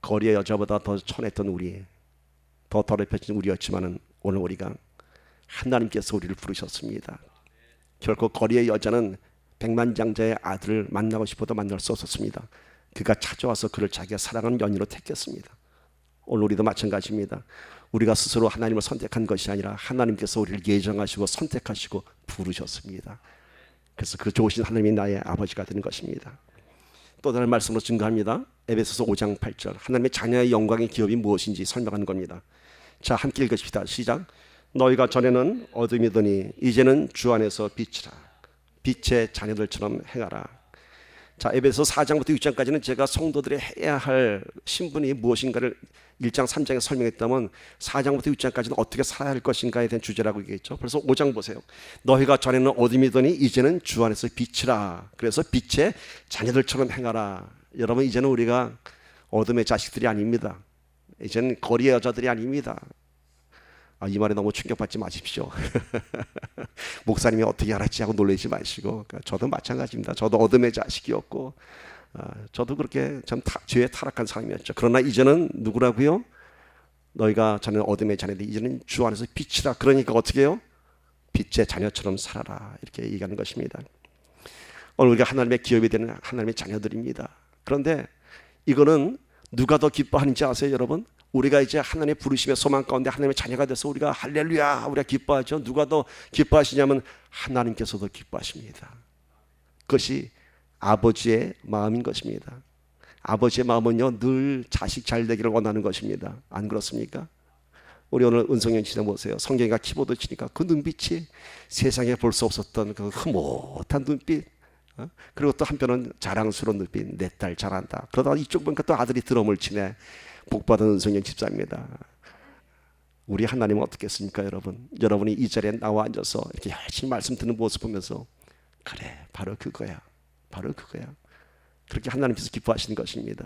거리의 여자보다 더 천했던 우리, 더 더럽혀진 우리였지만은 오늘 우리가 하나님께서 우리를 부르셨습니다. 결코 거리의 여자는 백만장자의 아들을 만나고 싶어도 만날 수 없었습니다. 그가 찾아와서 그를 자기가 사랑하는 연인으로 택했습니다. 오늘 우리도 마찬가지입니다. 우리가 스스로 하나님을 선택한 것이 아니라 하나님께서 우리를 예정하시고 선택하시고 부르셨습니다. 그래서 그 좋으신 하나님이 나의 아버지가 되는 것입니다. 또 다른 말씀으로 증거합니다. 에베소서 5장 8절, 하나님의 자녀의 영광의 기업이 무엇인지 설명하는 겁니다. 자, 함께 읽읍시다. 시작. 너희가 전에는 어둠이더니 이제는 주 안에서 빛이라. 빛의 자녀들처럼 행하라. 자, 에베소 4장부터 6장까지는 제가 성도들이 해야 할 신분이 무엇인가를 1장 3장에 설명했다면 4장부터 6장까지는 어떻게 살아야 할 것인가에 대한 주제라고 얘기했죠. 그래서 5장 보세요. 너희가 전에는 어둠이더니 이제는 주 안에서 빛이라. 그래서 빛의 자녀들처럼 행하라. 여러분, 이제는 우리가 어둠의 자식들이 아닙니다. 이제는 거리의 여자들이 아닙니다. 이 말에 너무 충격받지 마십시오. 목사님이 어떻게 알았지 하고 놀라지 마시고, 저도 마찬가지입니다. 저도 어둠의 자식이었고, 저도 그렇게 참 죄에 타락한 사람이었죠. 그러나 이제는 누구라고요? 너희가 전에는 어둠의 자녀들, 이제는 주 안에서 빛이라. 그러니까 어떻게 해요? 빛의 자녀처럼 살아라. 이렇게 얘기하는 것입니다. 오늘 우리가 하나님의 기업이 되는 하나님의 자녀들입니다. 그런데 이거는 누가 더 기뻐하는지 아세요, 여러분? 우리가 이제 하나님의 부르심의 소망 가운데 하나님의 자녀가 돼서 우리가 할렐루야, 우리가 기뻐하죠. 누가 더 기뻐하시냐면 하나님께서도 기뻐하십니다. 그것이 아버지의 마음인 것입니다. 아버지의 마음은요, 늘 자식 잘 되기를 원하는 것입니다. 안 그렇습니까? 우리 오늘 은성현 씨나 보세요. 성경이가 키보드 치니까 그 눈빛이 세상에 볼 수 없었던 그 흐뭇한 눈빛, 그리고 또 한편은 자랑스러운 눈빛. 내 딸 잘한다. 그러다가 이쪽 보니까 또 아들이 드럼을 치네. 복받은 은성현 집사입니다. 우리 하나님은 어떻겠습니까, 여러분? 여러분이 이 자리에 나와 앉아서 이렇게 열심히 말씀 듣는 모습 보면서 그래, 바로 그거야, 바로 그거야. 그렇게 하나님께서 기뻐하시는 것입니다.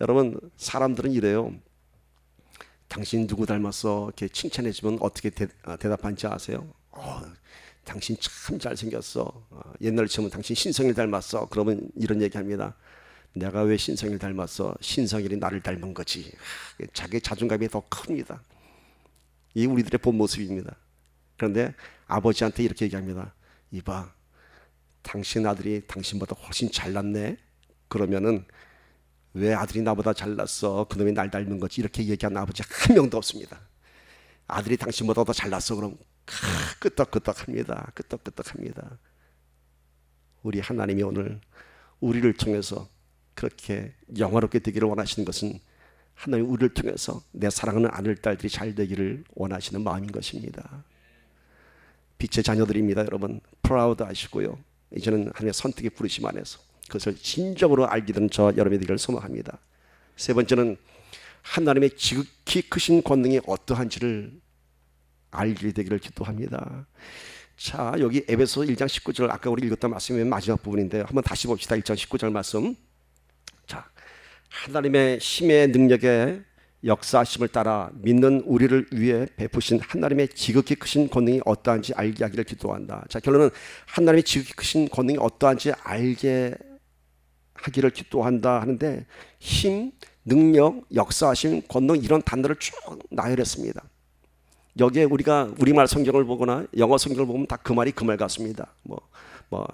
여러분, 사람들은 이래요. 당신 누구 닮았어? 이렇게 칭찬해주면 어떻게 대답하는지 아세요? 당신 참 잘생겼어. 옛날에 치면 당신 신성일 닮았어. 그러면 이런 얘기합니다. 내가 왜 신성일 닮았어? 신성일이 나를 닮은 거지. 자기 자존감이 더 큽니다. 이게 우리들의 본 모습입니다. 그런데 아버지한테 이렇게 얘기합니다. 이봐, 당신 아들이 당신보다 훨씬 잘났네. 그러면은 왜 아들이 나보다 잘났어? 그놈이 날 닮은 거지. 이렇게 얘기하는 아버지 한 명도 없습니다. 아들이 당신보다 더 잘났어. 그럼 끄떡끄떡합니다. 끄떡끄떡합니다. 우리 하나님이 오늘 우리를 통해서 그렇게 영화롭게 되기를 원하시는 것은 하나님 우리를 통해서 내 사랑하는 아들, 딸들이 잘 되기를 원하시는 마음인 것입니다. 빛의 자녀들입니다. 여러분, 프라우드 하시고요. 이제는 하나님의 선택의 부르심 안에서 그것을 진정으로 알게 된 저 여러분이 되기를 소망합니다. 세 번째는 하나님의 지극히 크신 권능이 어떠한지를 알게 되기를 기도합니다. 자, 여기 에베소 1장 19절, 아까 우리 읽었던 말씀의 마지막 부분인데요. 한번 다시 봅시다. 1장 19절 말씀. 자, 하나님의 힘의 능력의 역사하심을 따라 믿는 우리를 위해 베푸신 하나님의 지극히 크신 권능이 어떠한지 알게 하기를 기도한다. 자, 결론은 하나님의 지극히 크신 권능이 어떠한지 알게 하기를 기도한다 하는데, 힘, 능력, 역사하심, 권능, 이런 단어를 쭉 나열했습니다. 여기에 우리가 우리말 성경을 보거나 영어 성경을 보면 다 그 말이 그 말 같습니다.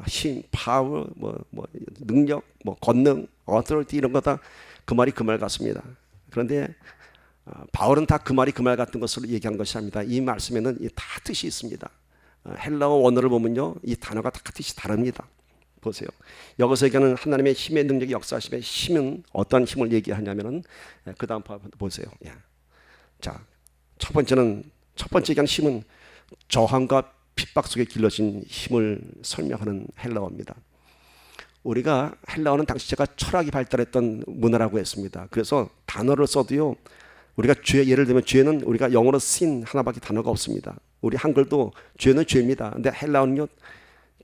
힘, 파워, 능력, 권능, authority, 이런 거 다 그 말이 그 말 같습니다. 그런데 바울은 다 그 말이 그 말 같은 것으로 얘기한 것이 아닙니다. 이 말씀에는 다 뜻이 있습니다. 헬라어 원어를 보면요, 이 단어가 다 뜻이 다릅니다. 보세요. 여기서 얘기하는 하나님의 힘의 능력이 역사하심의 힘은 어떤 힘을 얘기하냐면은 그 다음 보세요. 자, 첫 번째 얘기하는 힘은 저항과 핍박 속에 길러진 힘을 설명하는 헬라어입니다. 우리가 헬라어는 당시 제가 철학이 발달했던 문화라고 했습니다. 그래서 단어를 써도요, 우리가 죄, 예를 들면 죄는 우리가 영어로 sin 하나밖에 단어가 없습니다. 우리 한글도 죄는 죄입니다. 근데 헬라어는요,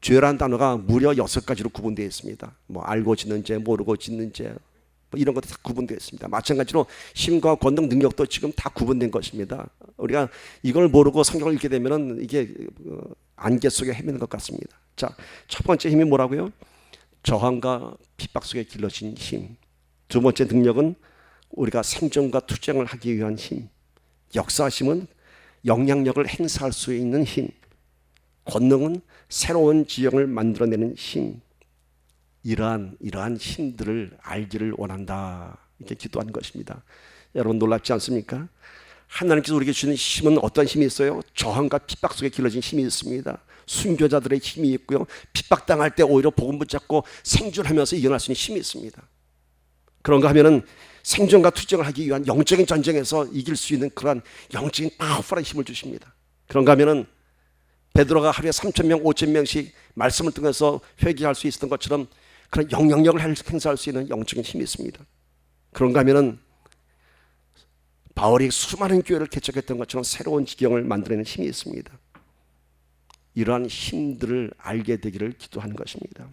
죄라는 단어가 무려 6가지로 구분되어 있습니다. 뭐 알고 짓는 죄, 모르고 짓는 죄, 뭐 이런 것도 다 구분되어 있습니다. 마찬가지로 힘과 권능, 능력도 지금 다 구분된 것입니다. 우리가 이걸 모르고 성경을 읽게 되면은 이게 안개 속에 헤매는 것 같습니다. 자, 첫 번째 힘이 뭐라고요? 저항과 핍박 속에 길러진 힘. 두 번째 능력은 우리가 생존과 투쟁을 하기 위한 힘. 역사심은 영향력을 행사할 수 있는 힘. 권능은 새로운 지형을 만들어내는 힘. 이러한 힘들을 알기를 원한다. 이렇게 기도한 것입니다. 여러분 놀랍지 않습니까? 하나님께서 우리에게 주는 힘은 어떤 힘이 있어요? 저항과 핍박 속에 길러진 힘이 있습니다. 순교자들의 힘이 있고요, 핍박당할 때 오히려 복음 붙잡고 생존하면서 이겨낼 수 있는 힘이 있습니다. 그런가 하면은 생존과 투쟁을 하기 위한 영적인 전쟁에서 이길 수 있는 그러한 영적인 파워풀한 힘을 주십니다. 그런가 하면은 베드로가 하루에 3,000명, 5,000명씩 말씀을 통해서 회개할 수 있었던 것처럼 그런 영향력을 행사할 수 있는 영적인 힘이 있습니다. 그런가 하면은 바울이 수많은 교회를 개척했던 것처럼 새로운 지경을 만들어내는 힘이 있습니다. 이러한 힘들을 알게 되기를 기도하는 것입니다.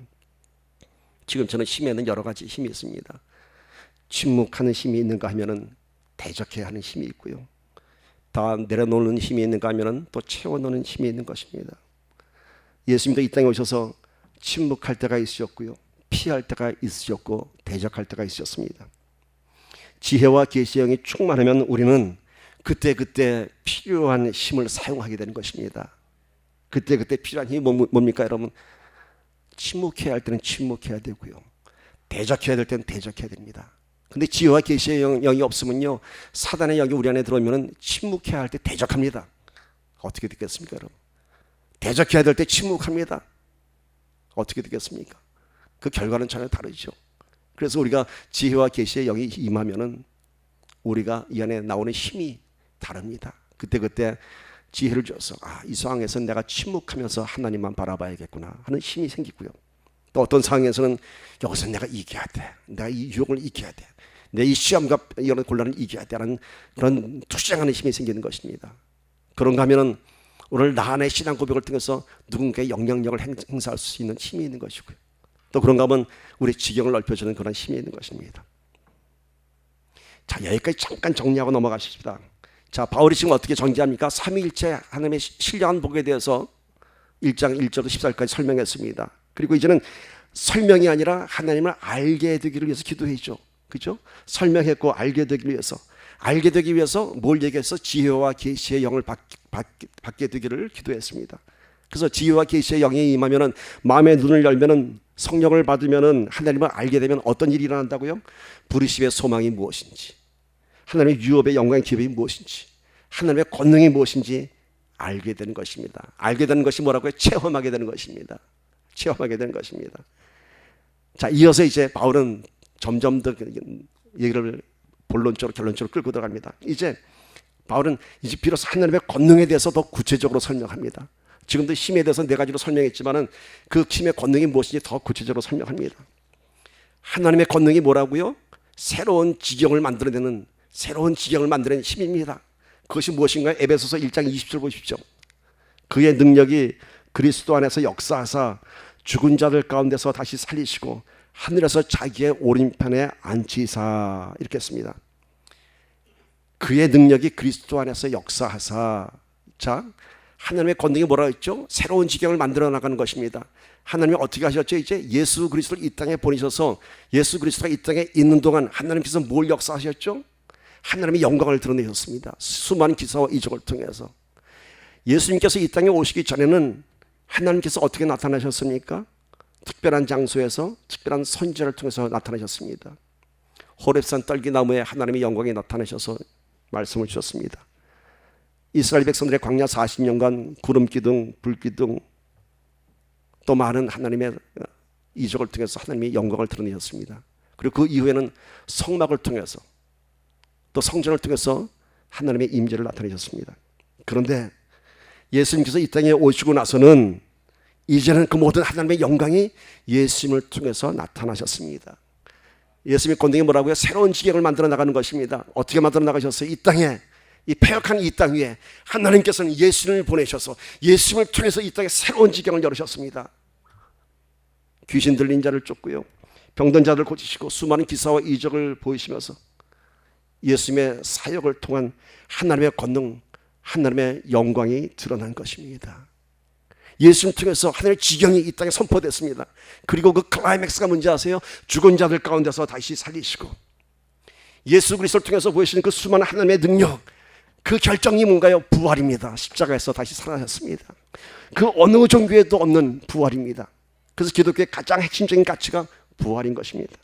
지금 저는 힘에는 여러 가지 힘이 있습니다. 침묵하는 힘이 있는가 하면은 대적해야 하는 힘이 있고요, 다 내려놓는 힘이 있는가 하면은 또 채워놓는 힘이 있는 것입니다. 예수님도 이 땅에 오셔서 침묵할 때가 있으셨고요, 피할 때가 있으셨고, 대적할 때가 있으셨습니다. 지혜와 계시의 영이 충만하면 우리는 그때그때 필요한 힘을 사용하게 되는 것입니다. 그때그때 필요한 힘이 뭡니까 여러분? 침묵해야 할 때는 침묵해야 되고요, 대적해야 될 때는 대적해야 됩니다. 근데 지혜와 계시의 영이 없으면요, 사단의 영이 우리 안에 들어오면 침묵해야 할 때 대적합니다. 어떻게 되겠습니까 여러분? 대적해야 될 때 침묵합니다. 어떻게 되겠습니까? 그 결과는 전혀 다르죠. 그래서 우리가 지혜와 계시의 영이 임하면은 우리가 이 안에 나오는 힘이 다릅니다. 그때 지혜를 줘서 이 상황에서는 내가 침묵하면서 하나님만 바라봐야겠구나 하는 힘이 생기고요, 또 어떤 상황에서는 여기서 내가 이겨야 돼, 내가 이 유혹을 이겨야 돼, 내 이 시험과 이런 곤란을 이겨야 되는 그런 투쟁하는 힘이 생기는 것입니다. 그런가 하면은 오늘 나 안의 신앙 고백을 통해서 누군가의 영향력을 행사할 수 있는 힘이 있는 것이고요, 또 그런가 하면 우리 지경을 넓혀주는 그런 힘이 있는 것입니다. 자, 여기까지 잠깐 정리하고 넘어가십시다. 자, 바울이 지금 어떻게 정리합니까? 삼위일체 하나님의 신령한 복에 대해서 1장 1절부터 14절까지 설명했습니다. 그리고 이제는 설명이 아니라 하나님을 알게 되기를 위해서 기도했죠. 그죠? 설명했고 알게 되기 위해서 뭘 얘기해서 지혜와 계시의 영을 받게 되기를 기도했습니다. 그래서 지혜와 계시의 영이 임하면은, 마음의 눈을 열면은, 성령을 받으면은, 하나님을 알게 되면 어떤 일이 일어난다고요? 부르심의 소망이 무엇인지, 하나님의 유업의 영광의 기업이 무엇인지, 하나님의 권능이 무엇인지 알게 되는 것입니다. 알게 되는 것이 뭐라고요? 체험하게 되는 것입니다. 체험하게 되는 것입니다. 자, 이어서 이제 바울은 점점 더 얘기를 본론적으로 결론적으로 끌고 들어갑니다. 이제 바울은 이제 비로소 하나님의 권능에 대해서 더 구체적으로 설명합니다. 지금도 힘에 대해서 4가지로 설명했지만은 그 힘의 권능이 무엇인지 더 구체적으로 설명합니다. 하나님의 권능이 뭐라고요? 새로운 지경을 만들어내는 힘입니다. 그것이 무엇인가요? 에베소서 1장 20절 보십시오. 그의 능력이 그리스도 안에서 역사하사 죽은 자들 가운데서 다시 살리시고 하늘에서 자기의 오른편에 앉히사, 이렇게 했습니다. 그의 능력이 그리스도 안에서 역사하사. 자, 하나님의 권능이 뭐라고 했죠? 새로운 지경을 만들어 나가는 것입니다. 하나님이 어떻게 하셨죠? 이제 예수 그리스도를 이 땅에 보내셔서 예수 그리스도가 이 땅에 있는 동안 하나님께서 뭘 역사하셨죠? 하나님의 영광을 드러내셨습니다. 수많은 기사와 이적을 통해서. 예수님께서 이 땅에 오시기 전에는 하나님께서 어떻게 나타나셨습니까? 특별한 장소에서 특별한 선지자를 통해서 나타나셨습니다. 호렙산 떨기나무에 하나님의 영광이 나타나셔서 말씀을 주셨습니다. 이스라엘 백성들의 광야 40년간 구름기둥, 불기둥, 또 많은 하나님의 이적을 통해서 하나님의 영광을 드러내셨습니다. 그리고 그 이후에는 성막을 통해서 또 성전을 통해서 하나님의 임재를 나타내셨습니다. 그런데 예수님께서 이 땅에 오시고 나서는 이제는 그 모든 하나님의 영광이 예수님을 통해서 나타나셨습니다. 예수님의 권능이 뭐라고요? 새로운 지경을 만들어 나가는 것입니다. 어떻게 만들어 나가셨어요? 이 땅에, 이 패역한 이 땅 위에 하나님께서는 예수님을 보내셔서 예수님을 통해서 이 땅에 새로운 지경을 열으셨습니다. 귀신 들린 자를 쫓고요, 병든 자를 고치시고 수많은 기사와 이적을 보이시면서 예수님의 사역을 통한 하나님의 권능, 하나님의 영광이 드러난 것입니다. 예수님 통해서 하나님의 지경이 이 땅에 선포됐습니다. 그리고 그 클라이맥스가 뭔지 아세요? 죽은 자들 가운데서 다시 살리시고 예수 그리스도를 통해서 보이시는 그 수많은 하나님의 능력, 그 결정이 뭔가요? 부활입니다. 십자가에서 다시 살아나셨습니다. 그 어느 종교에도 없는 부활입니다. 그래서 기독교의 가장 핵심적인 가치가 부활인 것입니다.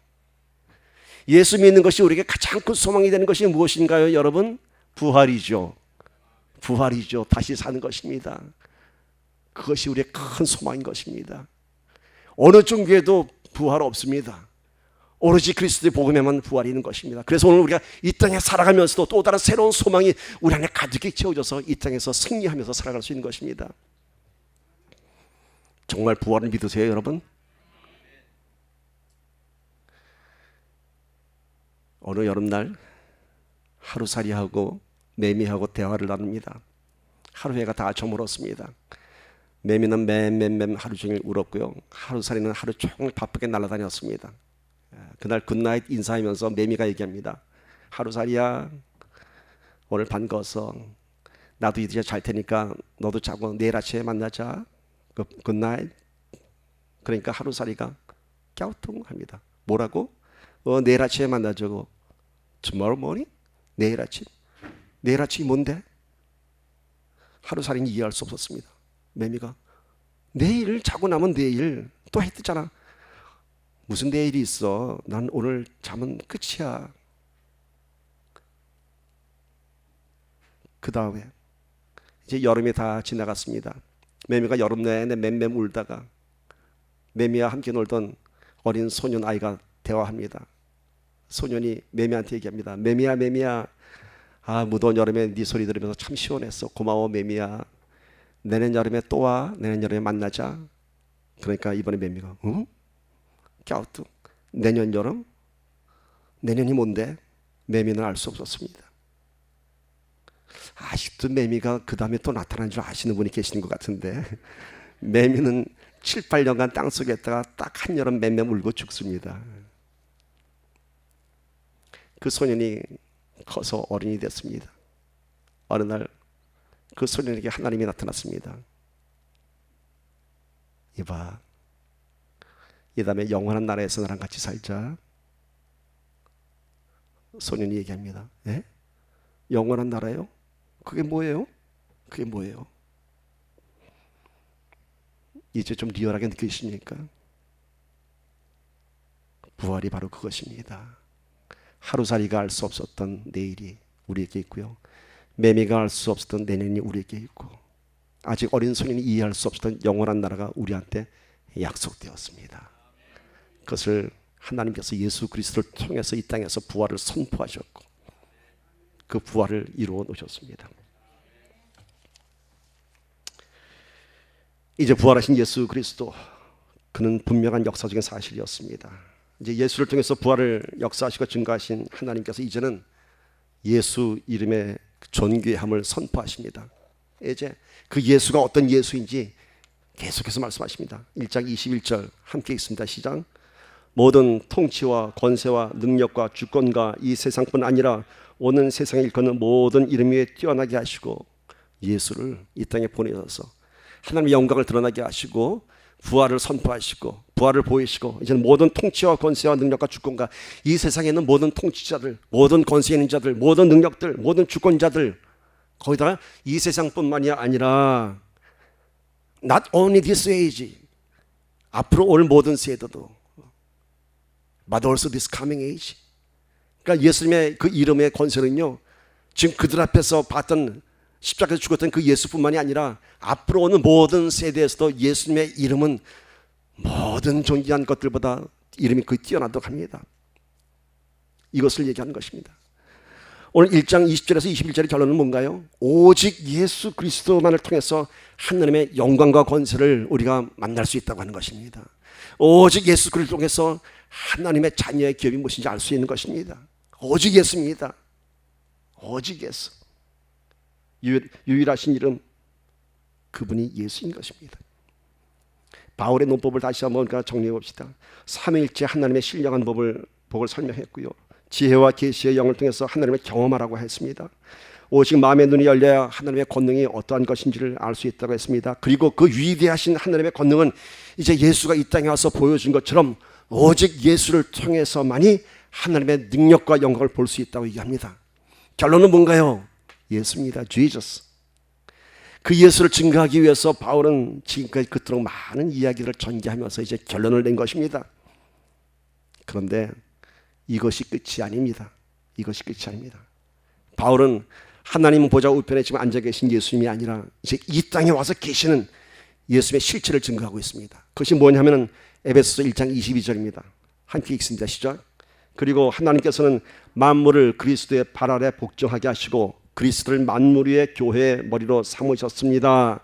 예수 믿는 것이 우리에게 가장 큰 소망이 되는 것이 무엇인가요, 여러분? 부활이죠. 부활이죠. 다시 사는 것입니다. 그것이 우리의 큰 소망인 것입니다. 어느 종교에도 부활 없습니다. 오로지 그리스도의 복음에만 부활이 있는 것입니다. 그래서 오늘 우리가 이 땅에 살아가면서도 또 다른 새로운 소망이 우리 안에 가득히 채워져서 이 땅에서 승리하면서 살아갈 수 있는 것입니다. 정말 부활을 믿으세요, 여러분? 어느 여름날 하루살이하고 매미하고 대화를 나눕니다. 하루해가 다 저물었습니다. 매미는 맴 하루 종일 울었고요, 하루살이는 하루 종일 바쁘게 날아다녔습니다. 그날 굿나잇 인사하면서 매미가 얘기합니다. 하루살이야, 오늘 반가웠어. 나도 이제 잘 테니까 너도 자고 내일 아침에 만나자. 굿나잇. 그러니까 하루살이가 갸우뚱합니다. 뭐라고? 내일 아침에 만나자고. Tomorrow morning? 내일 아침? 내일 아침이 뭔데? 하루살이는 이해할 수 없었습니다. 매미가 내일 자고 나면 내일 또 해 뜨잖아. 무슨 내일이 있어? 난 오늘 잠은 끝이야. 그 다음에 이제 여름이 다 지나갔습니다. 매미가 여름 내내 맴 울다가 매미와 함께 놀던 어린 소년 아이가 대화합니다. 소년이 매미한테 얘기합니다. 매미야, 아, 무더운 여름에 네 소리 들으면서 참 시원했어. 고마워 매미야. 내년 여름에 또 와. 내년 여름에 만나자. 그러니까 이번에 매미가 응? 갸우뚱. 내년 여름? 내년이 뭔데? 매미는 알 수 없었습니다. 아직도 매미가 그 다음에 또 나타난 줄 아시는 분이 계시는 것 같은데, 매미는 7, 8년간 땅속에 있다가 딱 한여름 맴 울고 죽습니다. 그 소년이 커서 어른이 됐습니다. 어느 날 그 소년에게 하나님이 나타났습니다. 이봐, 이 다음에 영원한 나라에서 나랑 같이 살자. 소년이 얘기합니다. 예? 영원한 나라요? 그게 뭐예요? 그게 뭐예요? 이제 좀 리얼하게 느끼십니까? 부활이 바로 그것입니다. 하루살이가 알 수 없었던 내일이 우리에게 있고요, 매미가 알 수 없었던 내년이 우리에게 있고, 아직 어린 소년이 이해할 수 없었던 영원한 나라가 우리한테 약속되었습니다. 그것을 하나님께서 예수 그리스도를 통해서 이 땅에서 부활을 선포하셨고 그 부활을 이루어 놓으셨습니다. 이제 부활하신 예수 그리스도, 그는 분명한 역사적인 사실이었습니다. 이제 예수를 통해서 부활을 역사하시고 증거하신 하나님께서 이제는 예수 이름의 존귀함을 선포하십니다. 이제 그 예수가 어떤 예수인지 계속해서 말씀하십니다. 1장 21절 함께 읽습니다. 시작. 모든 통치와 권세와 능력과 주권과 이 세상뿐 아니라 오는 세상에 일컫는 모든 이름 위에 뛰어나게 하시고, 예수를 이 땅에 보내셔서 하나님의 영광을 드러나게 하시고 부활을 선포하시고 부활을 보이시고, 이제는 모든 통치와 권세와 능력과 주권과 이 세상에 있는 모든 통치자들, 모든 권세 있는 자들, 모든 능력들, 모든 주권자들, 거기다가 이 세상뿐만이 아니라 not only this age, 앞으로 올 모든 세대도, but also this coming age. 그러니까 예수님의 그 이름의 권세는요, 지금 그들 앞에서 봤던 십자가에서 죽었던 그 예수뿐만이 아니라 앞으로 오는 모든 세대에서도 예수님의 이름은 모든 존귀한 것들보다 이름이 거의 뛰어나도록 합니다. 이것을 얘기하는 것입니다. 오늘 1장 20절에서 21절의 결론은 뭔가요? 오직 예수 그리스도만을 통해서 하나님의 영광과 권세를 우리가 만날 수 있다고 하는 것입니다. 오직 예수 그리스도를 통해서 하나님의 자녀의 기업이 무엇인지 알 수 있는 것입니다. 오직 예수입니다. 오직 예수. 유일하신 이름, 그분이 예수인 것입니다. 바울의 논법을 다시 한번 정리해 봅시다. 삼위일체 하나님의 신령한 복을 설명했고요. 지혜와 계시의 영을 통해서 하나님을 경험하라고 했습니다. 오직 마음의 눈이 열려야 하나님의 권능이 어떠한 것인지를 알 수 있다고 했습니다. 그리고 그 위대하신 하나님의 권능은 이제 예수가 이 땅에 와서 보여준 것처럼 오직 예수를 통해서만이 하나님의 능력과 영광을 볼 수 있다고 얘기합니다. 결론은 뭔가요? 예수입니다. Jesus. 그 예수를 증거하기 위해서 바울은 지금까지 그토록 많은 이야기를 전개하면서 이제 결론을 낸 것입니다. 그런데 이것이 끝이 아닙니다. 이것이 끝이 아닙니다. 바울은 하나님 보좌 우편에 지금 앉아 계신 예수님이 아니라 이제 이 땅에 와서 계시는 예수님의 실체를 증거하고 있습니다. 그것이 뭐냐면 에베소서 1장 22절입니다. 함께 읽습니다. 시작. 그리고 하나님께서는 만물을 그리스도의 발 아래 복종하게 하시고 그리스도를 만물 위의 교회의 머리로 삼으셨습니다.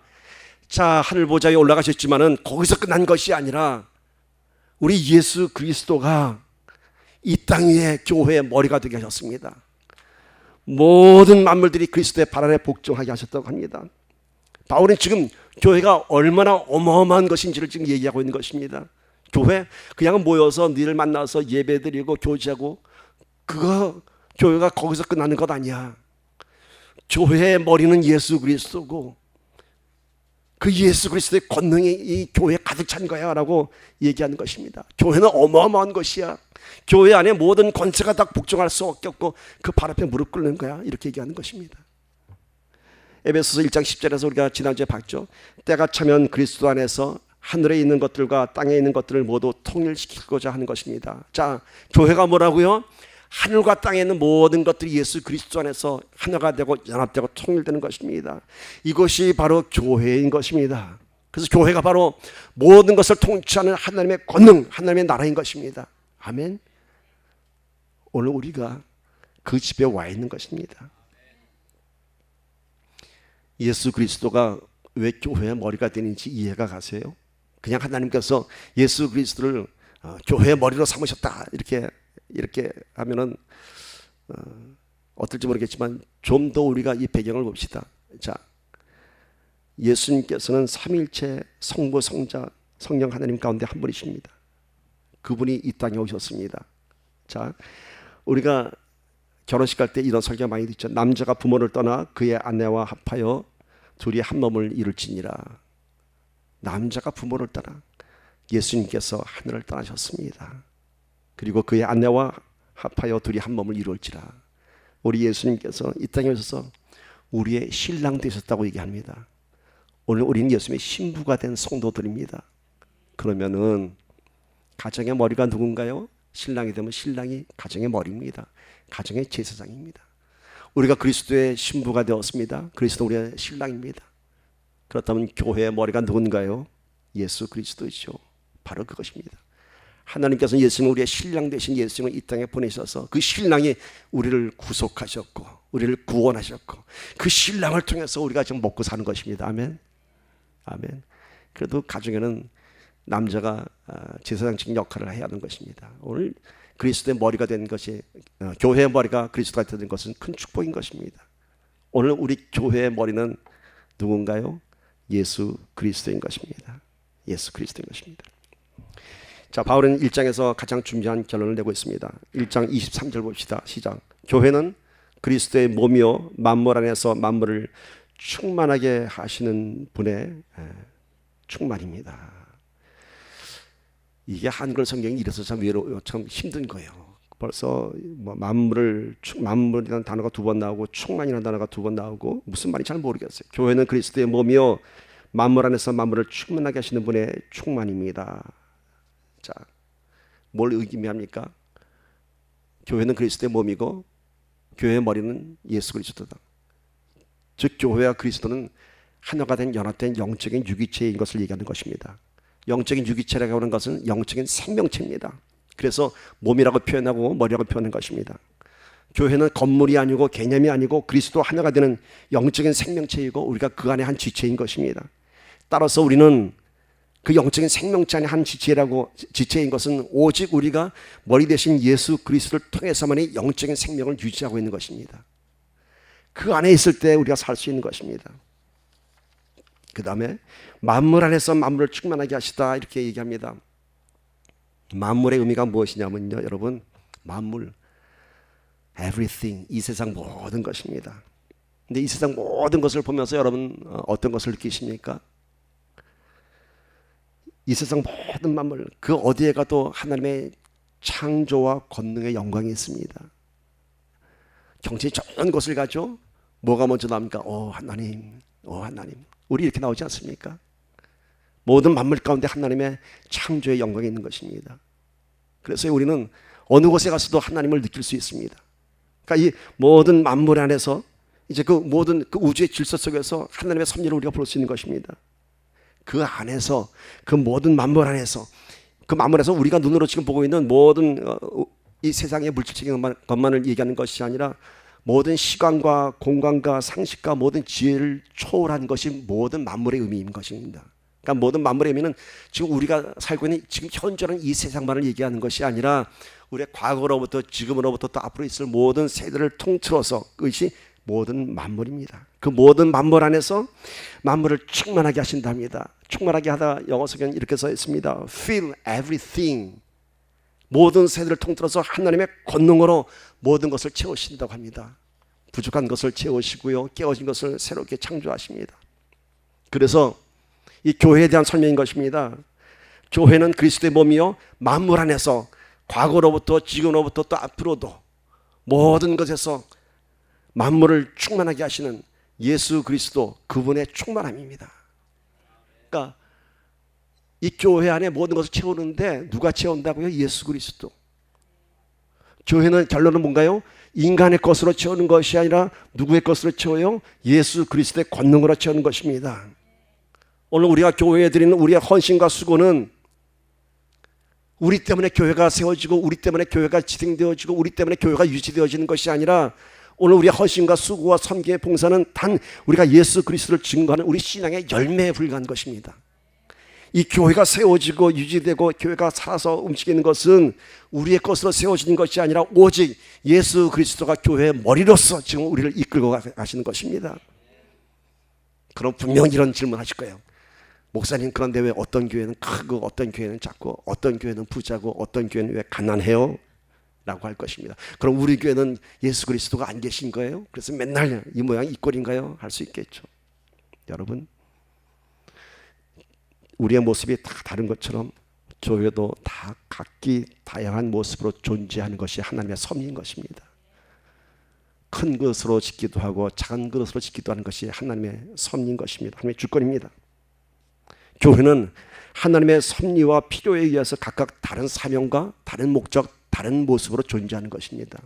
자, 하늘 보좌에 올라가셨지만은 거기서 끝난 것이 아니라 우리 예수 그리스도가 이 땅 위에 교회의 머리가 되게 하셨습니다. 모든 만물들이 그리스도의 발 아래 복종하게 하셨다고 합니다. 바울은 지금 교회가 얼마나 어마어마한 것인지를 지금 얘기하고 있는 것입니다. 교회 그냥 모여서 늘 만나서 예배드리고 교제하고 그거 교회가 거기서 끝나는 것 아니야. 교회의 머리는 예수 그리스도고 그 예수 그리스도의 권능이 이 교회에 가득 찬 거야 라고 얘기하는 것입니다. 교회는 어마어마한 것이야. 교회 안에 모든 권세가 다 복종할 수 없겠고 그 발 앞에 무릎 꿇는 거야. 이렇게 얘기하는 것입니다. 에베소서 1장 10절에서 우리가 지난주에 봤죠. 때가 차면 그리스도 안에서 하늘에 있는 것들과 땅에 있는 것들을 모두 통일시키고자 하는 것입니다. 자, 교회가 뭐라고요? 하늘과 땅에 있는 모든 것들이 예수 그리스도 안에서 하나가 되고 연합되고 통일되는 것입니다. 이것이 바로 교회인 것입니다. 그래서 교회가 바로 모든 것을 통치하는 하나님의 권능, 하나님의 나라인 것입니다. 아멘. 오늘 우리가 그 집에 와 있는 것입니다. 예수 그리스도가 왜 교회의 머리가 되는지 이해가 가세요? 그냥 하나님께서 예수 그리스도를 교회의 머리로 삼으셨다 이렇게 하면은 어떨지 모르겠지만 좀 더 우리가 이 배경을 봅시다. 자, 예수님께서는 삼위일체 성부 성자 성령 하나님 가운데 한 분이십니다. 그분이 이 땅에 오셨습니다. 자, 우리가 결혼식 갈 때 이런 설교가 많이 듣죠. 남자가 부모를 떠나 그의 아내와 합하여 둘이 한 몸을 이룰지니라. 남자가 부모를 떠나 예수님께서 하늘을 떠나셨습니다. 그리고 그의 아내와 합하여 둘이 한 몸을 이룰지라. 우리 예수님께서 이 땅에 오셔서 우리의 신랑 되셨다고 얘기합니다. 오늘 우리는 예수님의 신부가 된 성도들입니다. 그러면은 가정의 머리가 누군가요? 신랑이 되면 신랑이 가정의 머리입니다. 가정의 제사장입니다. 우리가 그리스도의 신부가 되었습니다. 그리스도 우리의 신랑입니다. 그렇다면 교회의 머리가 누군가요? 예수 그리스도이죠. 바로 그것입니다. 하나님께서는 예수님을 우리의 신랑 되신 예수님을 이 땅에 보내셔서 그 신랑이 우리를 구속하셨고 우리를 구원하셨고 그 신랑을 통해서 우리가 지금 먹고 사는 것입니다. 아멘. 아멘. 그래도 가정에는 남자가 제사장적인 역할을 해야 하는 것입니다. 오늘 그리스도의 머리가 된 것이 교회의 머리가 그리스도가 된 것은 큰 축복인 것입니다. 오늘 우리 교회의 머리는 누군가요? 예수 그리스도인 것입니다. 예수 그리스도인 것입니다. 자, 바울은 1장에서 가장 중요한 결론을 내고 있습니다. 1장 23절 봅시다. 시작. 교회는 그리스도의 몸이요 만물 안에서 만물을 충만하게 하시는 분의 충만입니다. 이게 한글 성경이 이래서 참 힘든 거예요. 벌써 뭐 만물이라는 단어가 2번 나오고 충만이라는 단어가 2번 나오고 무슨 말인지 잘 모르겠어요. 교회는 그리스도의 몸이요 만물 안에서 만물을 충만하게 하시는 분의 충만입니다. 자, 뭘 의미합니까? 교회는 그리스도의 몸이고 교회의 머리는 예수 그리스도다. 즉 교회와 그리스도는 하나가 된 연합된 영적인 유기체인 것을 얘기하는 것입니다. 영적인 유기체라고 하는 것은 영적인 생명체입니다. 그래서 몸이라고 표현하고 머리라고 표현하는 것입니다. 교회는 건물이 아니고 개념이 아니고 그리스도 하나가 되는 영적인 생명체이고 우리가 그 안에 한 지체인 것입니다. 따라서 우리는 그 영적인 생명체 안에 한 지체인 것은 오직 우리가 머리 대신 예수 그리스도를 통해서만이 영적인 생명을 유지하고 있는 것입니다. 그 안에 있을 때 우리가 살 수 있는 것입니다. 그 다음에 만물 안에서 만물을 충만하게 하시다 이렇게 얘기합니다. 만물의 의미가 무엇이냐면요, 여러분, 만물, everything, 이 세상 모든 것입니다. 근데 이 세상 모든 것을 보면서 여러분 어떤 것을 느끼십니까? 이 세상 모든 만물, 그 어디에 가도 하나님의 창조와 권능의 영광이 있습니다. 경치 좋은 곳을 가죠. 뭐가 먼저 나옵니까? 하나님, 하나님. 우리 이렇게 나오지 않습니까? 모든 만물 가운데 하나님의 창조의 영광이 있는 것입니다. 그래서 우리는 어느 곳에 가서도 하나님을 느낄 수 있습니다. 그러니까 이 모든 만물 안에서 이제 그 모든 그 우주의 질서 속에서 하나님의 섭리를 우리가 볼 수 있는 것입니다. 그 안에서, 그 모든 만물 안에서, 그 만물에서 우리가 눈으로 지금 보고 있는 모든 이 세상의 물질적인 것만을 얘기하는 것이 아니라 모든 시간과 공간과 상식과 모든 지혜를 초월한 것이 모든 만물의 의미인 것입니다. 그러니까 모든 만물의 의미는 지금 우리가 살고 있는 지금 현존하는 이 세상만을 얘기하는 것이 아니라 우리의 과거로부터 지금으로부터 또 앞으로 있을 모든 세대를 통틀어서 그것이 모든 만물입니다. 그 모든 만물 안에서 만물을 충만하게 하신답니다. 충만하게 하다 영어 성경 이렇게 써 있습니다. Fill everything. 모든 세대를 통틀어서 하나님의 권능으로 모든 것을 채우신다고 합니다. 부족한 것을 채우시고요, 깨어진 것을 새롭게 창조하십니다. 그래서 이 교회에 대한 설명인 것입니다. 교회는 그리스도의 몸이요, 만물 안에서 과거로부터 지금으로부터 또 앞으로도 모든 것에서 만물을 충만하게 하시는 예수 그리스도, 그분의 충만함입니다. 그러니까 이 교회 안에 모든 것을 채우는데 누가 채운다고요? 예수 그리스도. 교회는 결론은 뭔가요? 인간의 것으로 채우는 것이 아니라 누구의 것으로 채워요? 예수 그리스도의 권능으로 채우는 것입니다. 오늘 우리가 교회에 드리는 우리의 헌신과 수고는 우리 때문에 교회가 세워지고 우리 때문에 교회가 지탱되어지고 우리 때문에 교회가 유지되어지는 것이 아니라 오늘 우리의 헌신과 수고와 섬기의 봉사는 단 우리가 예수 그리스도를 증거하는 우리 신앙의 열매에 불과한 것입니다. 이 교회가 세워지고 유지되고 교회가 살아서 움직이는 것은 우리의 것으로 세워지는 것이 아니라 오직 예수 그리스도가 교회의 머리로서 지금 우리를 이끌고 가시는 것입니다. 그럼 분명히 이런 질문 하실 거예요. 목사님, 그런데 왜 어떤 교회는 크고 어떤 교회는 작고 어떤 교회는 부자고 어떤 교회는 왜 가난해요? 라고 할 것입니다. 그럼 우리 교회는 예수 그리스도가 안 계신 거예요? 그래서 맨날 이 모양 이 꼴인가요? 할 수 있겠죠. 여러분, 우리의 모습이 다 다른 것처럼 교회도 다 각기 다양한 모습으로 존재하는 것이 하나님의 섭리인 것입니다. 큰 것으로 짓기도 하고 작은 것으로 짓기도 하는 것이 하나님의 섭리인 것입니다. 하나님의 주권입니다. 교회는 하나님의 섭리와 필요에 의해서 각각 다른 사명과 다른 목적, 다른 모습으로 존재하는 것입니다.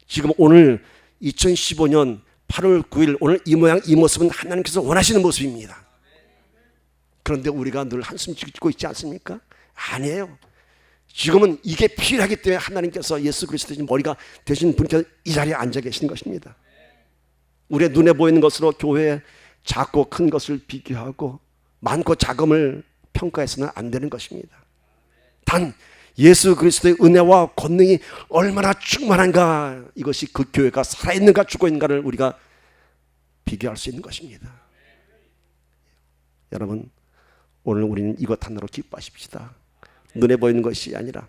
지금 오늘 2015년 8월 9일 오늘 이 모양 이 모습은 하나님께서 원하시는 모습입니다. 그런데 우리가 늘 한숨 짓고 있지 않습니까? 아니에요. 지금은 이게 필요하기 때문에 하나님께서 예수 그리스도의 머리가 되신 분께서 이 자리에 앉아 계신 것입니다. 우리의 눈에 보이는 것으로 교회의 작고 큰 것을 비교하고 많고 작음을 평가해서는 안 되는 것입니다. 단 예수 그리스도의 은혜와 권능이 얼마나 충만한가, 이것이 그 교회가 살아있는가 죽어 있는가를 우리가 비교할 수 있는 것입니다. 여러분, 오늘 우리는 이것 하나로 기뻐하십시다. 눈에 보이는 것이 아니라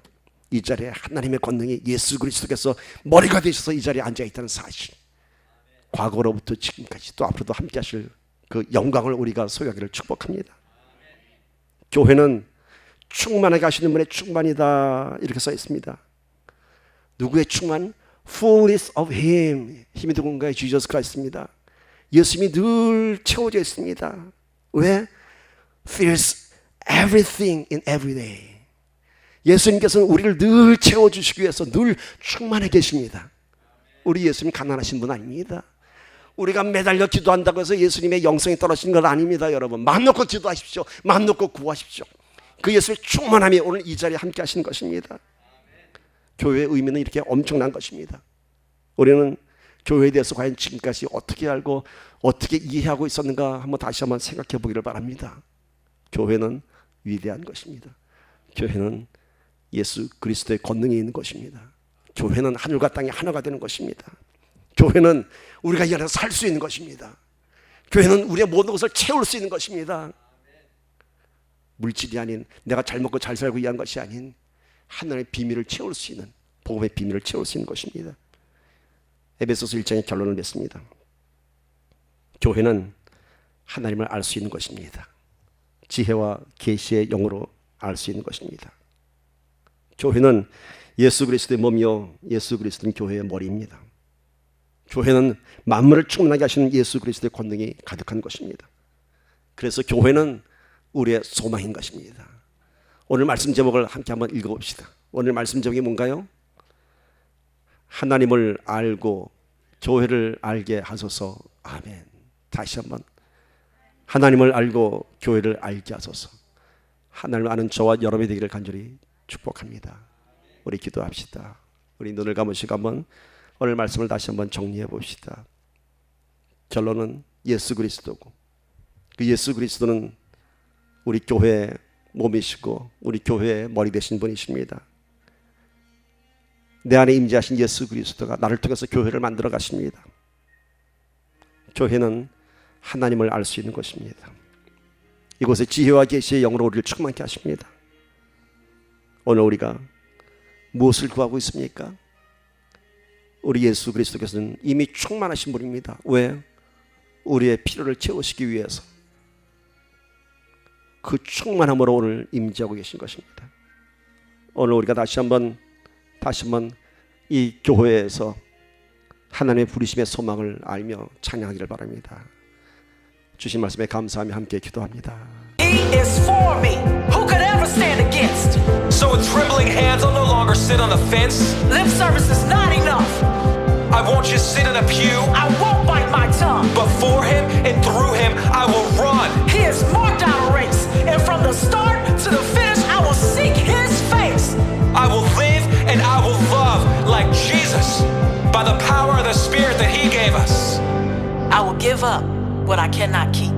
이 자리에 하나님의 권능이 예수 그리스도께서 머리가 되셔서 이 자리에 앉아있다는 사실, 과거로부터 지금까지 또 앞으로도 함께 하실 그 영광을 우리가 소유하기를 축복합니다. 교회는 충만하게 하시는 분의 충만이다 이렇게 써 있습니다. 누구의 충만? Fullness of Him. 힘이 누군가의 Jesus Christ입니다. 예수님이 늘 채워져 있습니다. 왜? Fills everything in every day. 예수님께서는 우리를 늘 채워주시기 위해서 늘 충만해 계십니다. 우리 예수님 가난하신 분 아닙니다. 우리가 매달려 기도한다고 해서 예수님의 영성이 떨어진 건 아닙니다. 여러분, 마음 놓고 기도하십시오. 마음 놓고 구하십시오. 그 예수의 충만함이 오늘 이 자리에 함께 하신 것입니다. 교회의 의미는 이렇게 엄청난 것입니다. 우리는 교회에 대해서 과연 지금까지 어떻게 알고 어떻게 이해하고 있었는가 한번 다시 한번 생각해 보기를 바랍니다. 교회는 위대한 것입니다. 교회는 예수 그리스도의 권능이 있는 것입니다. 교회는 하늘과 땅이 하나가 되는 것입니다. 교회는 우리가 이 안에서 살 수 있는 것입니다. 교회는 우리의 모든 것을 채울 수 있는 것입니다. 물질이 아닌, 내가 잘 먹고 잘 살고 위한 것이 아닌 하나님의 비밀을 채울 수 있는, 복음의 비밀을 채울 수 있는 것입니다. 에베소서 1장의 결론을 냈습니다. 교회는 하나님을 알 수 있는 것입니다. 지혜와 계시의 영으로 알 수 있는 것입니다. 교회는 예수 그리스도의 몸이요 예수 그리스도는 교회의 머리입니다. 교회는 만물을 충만하게 하시는 예수 그리스도의 권능이 가득한 것입니다. 그래서 교회는 우리의 소망인 것입니다. 오늘 말씀 제목을 함께 한번 읽어봅시다. 오늘 말씀 제목이 뭔가요? 하나님을 알고 교회를 알게 하소서. 아멘. 다시 한번, 하나님을 알고 교회를 알게 하소서. 하나님을 아는 저와 여러분이 되기를 간절히 축복합니다. 우리 기도합시다. 우리 눈을 감으시고 한번 오늘 말씀을 다시 한번 정리해 봅시다. 결론은 예수 그리스도고, 그 예수 그리스도는 우리 교회의 몸이시고 우리 교회의 머리 되신 분이십니다. 내 안에 임재하신 예수 그리스도가 나를 통해서 교회를 만들어 가십니다. 교회는 하나님을 알 수 있는 것입니다. 이곳에 지혜와 계시의 영으로 우리를 충만케 하십니다. 오늘 우리가 무엇을 구하고 있습니까? 우리 예수 그리스도께서는 이미 충만하신 분입니다. 왜? 우리의 필요를 채우시기 위해서 그 충만함으로 오늘 임재하고 계신 것입니다. 오늘 우리가 다시 한번 이 교회에서 하나님의 부르심의 소망을 알며 찬양하기를 바랍니다. 주신 말씀에 감사하며 함께 기도합니다. He is for me. Who could ever stand against? So with trembling hands, I'll no longer sit on the fence. Lip service is not enough. I won't just sit in a pew. I won't bite my tongue. But for him and through him, I will run. He has marked out a race, and from the start to the finish, I will seek his face. I will live and I will love like Jesus by the power of the Spirit that he gave us. I will give up what I cannot keep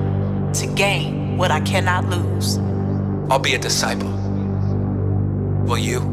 to gain what I cannot lose. I'll be a disciple. Will you?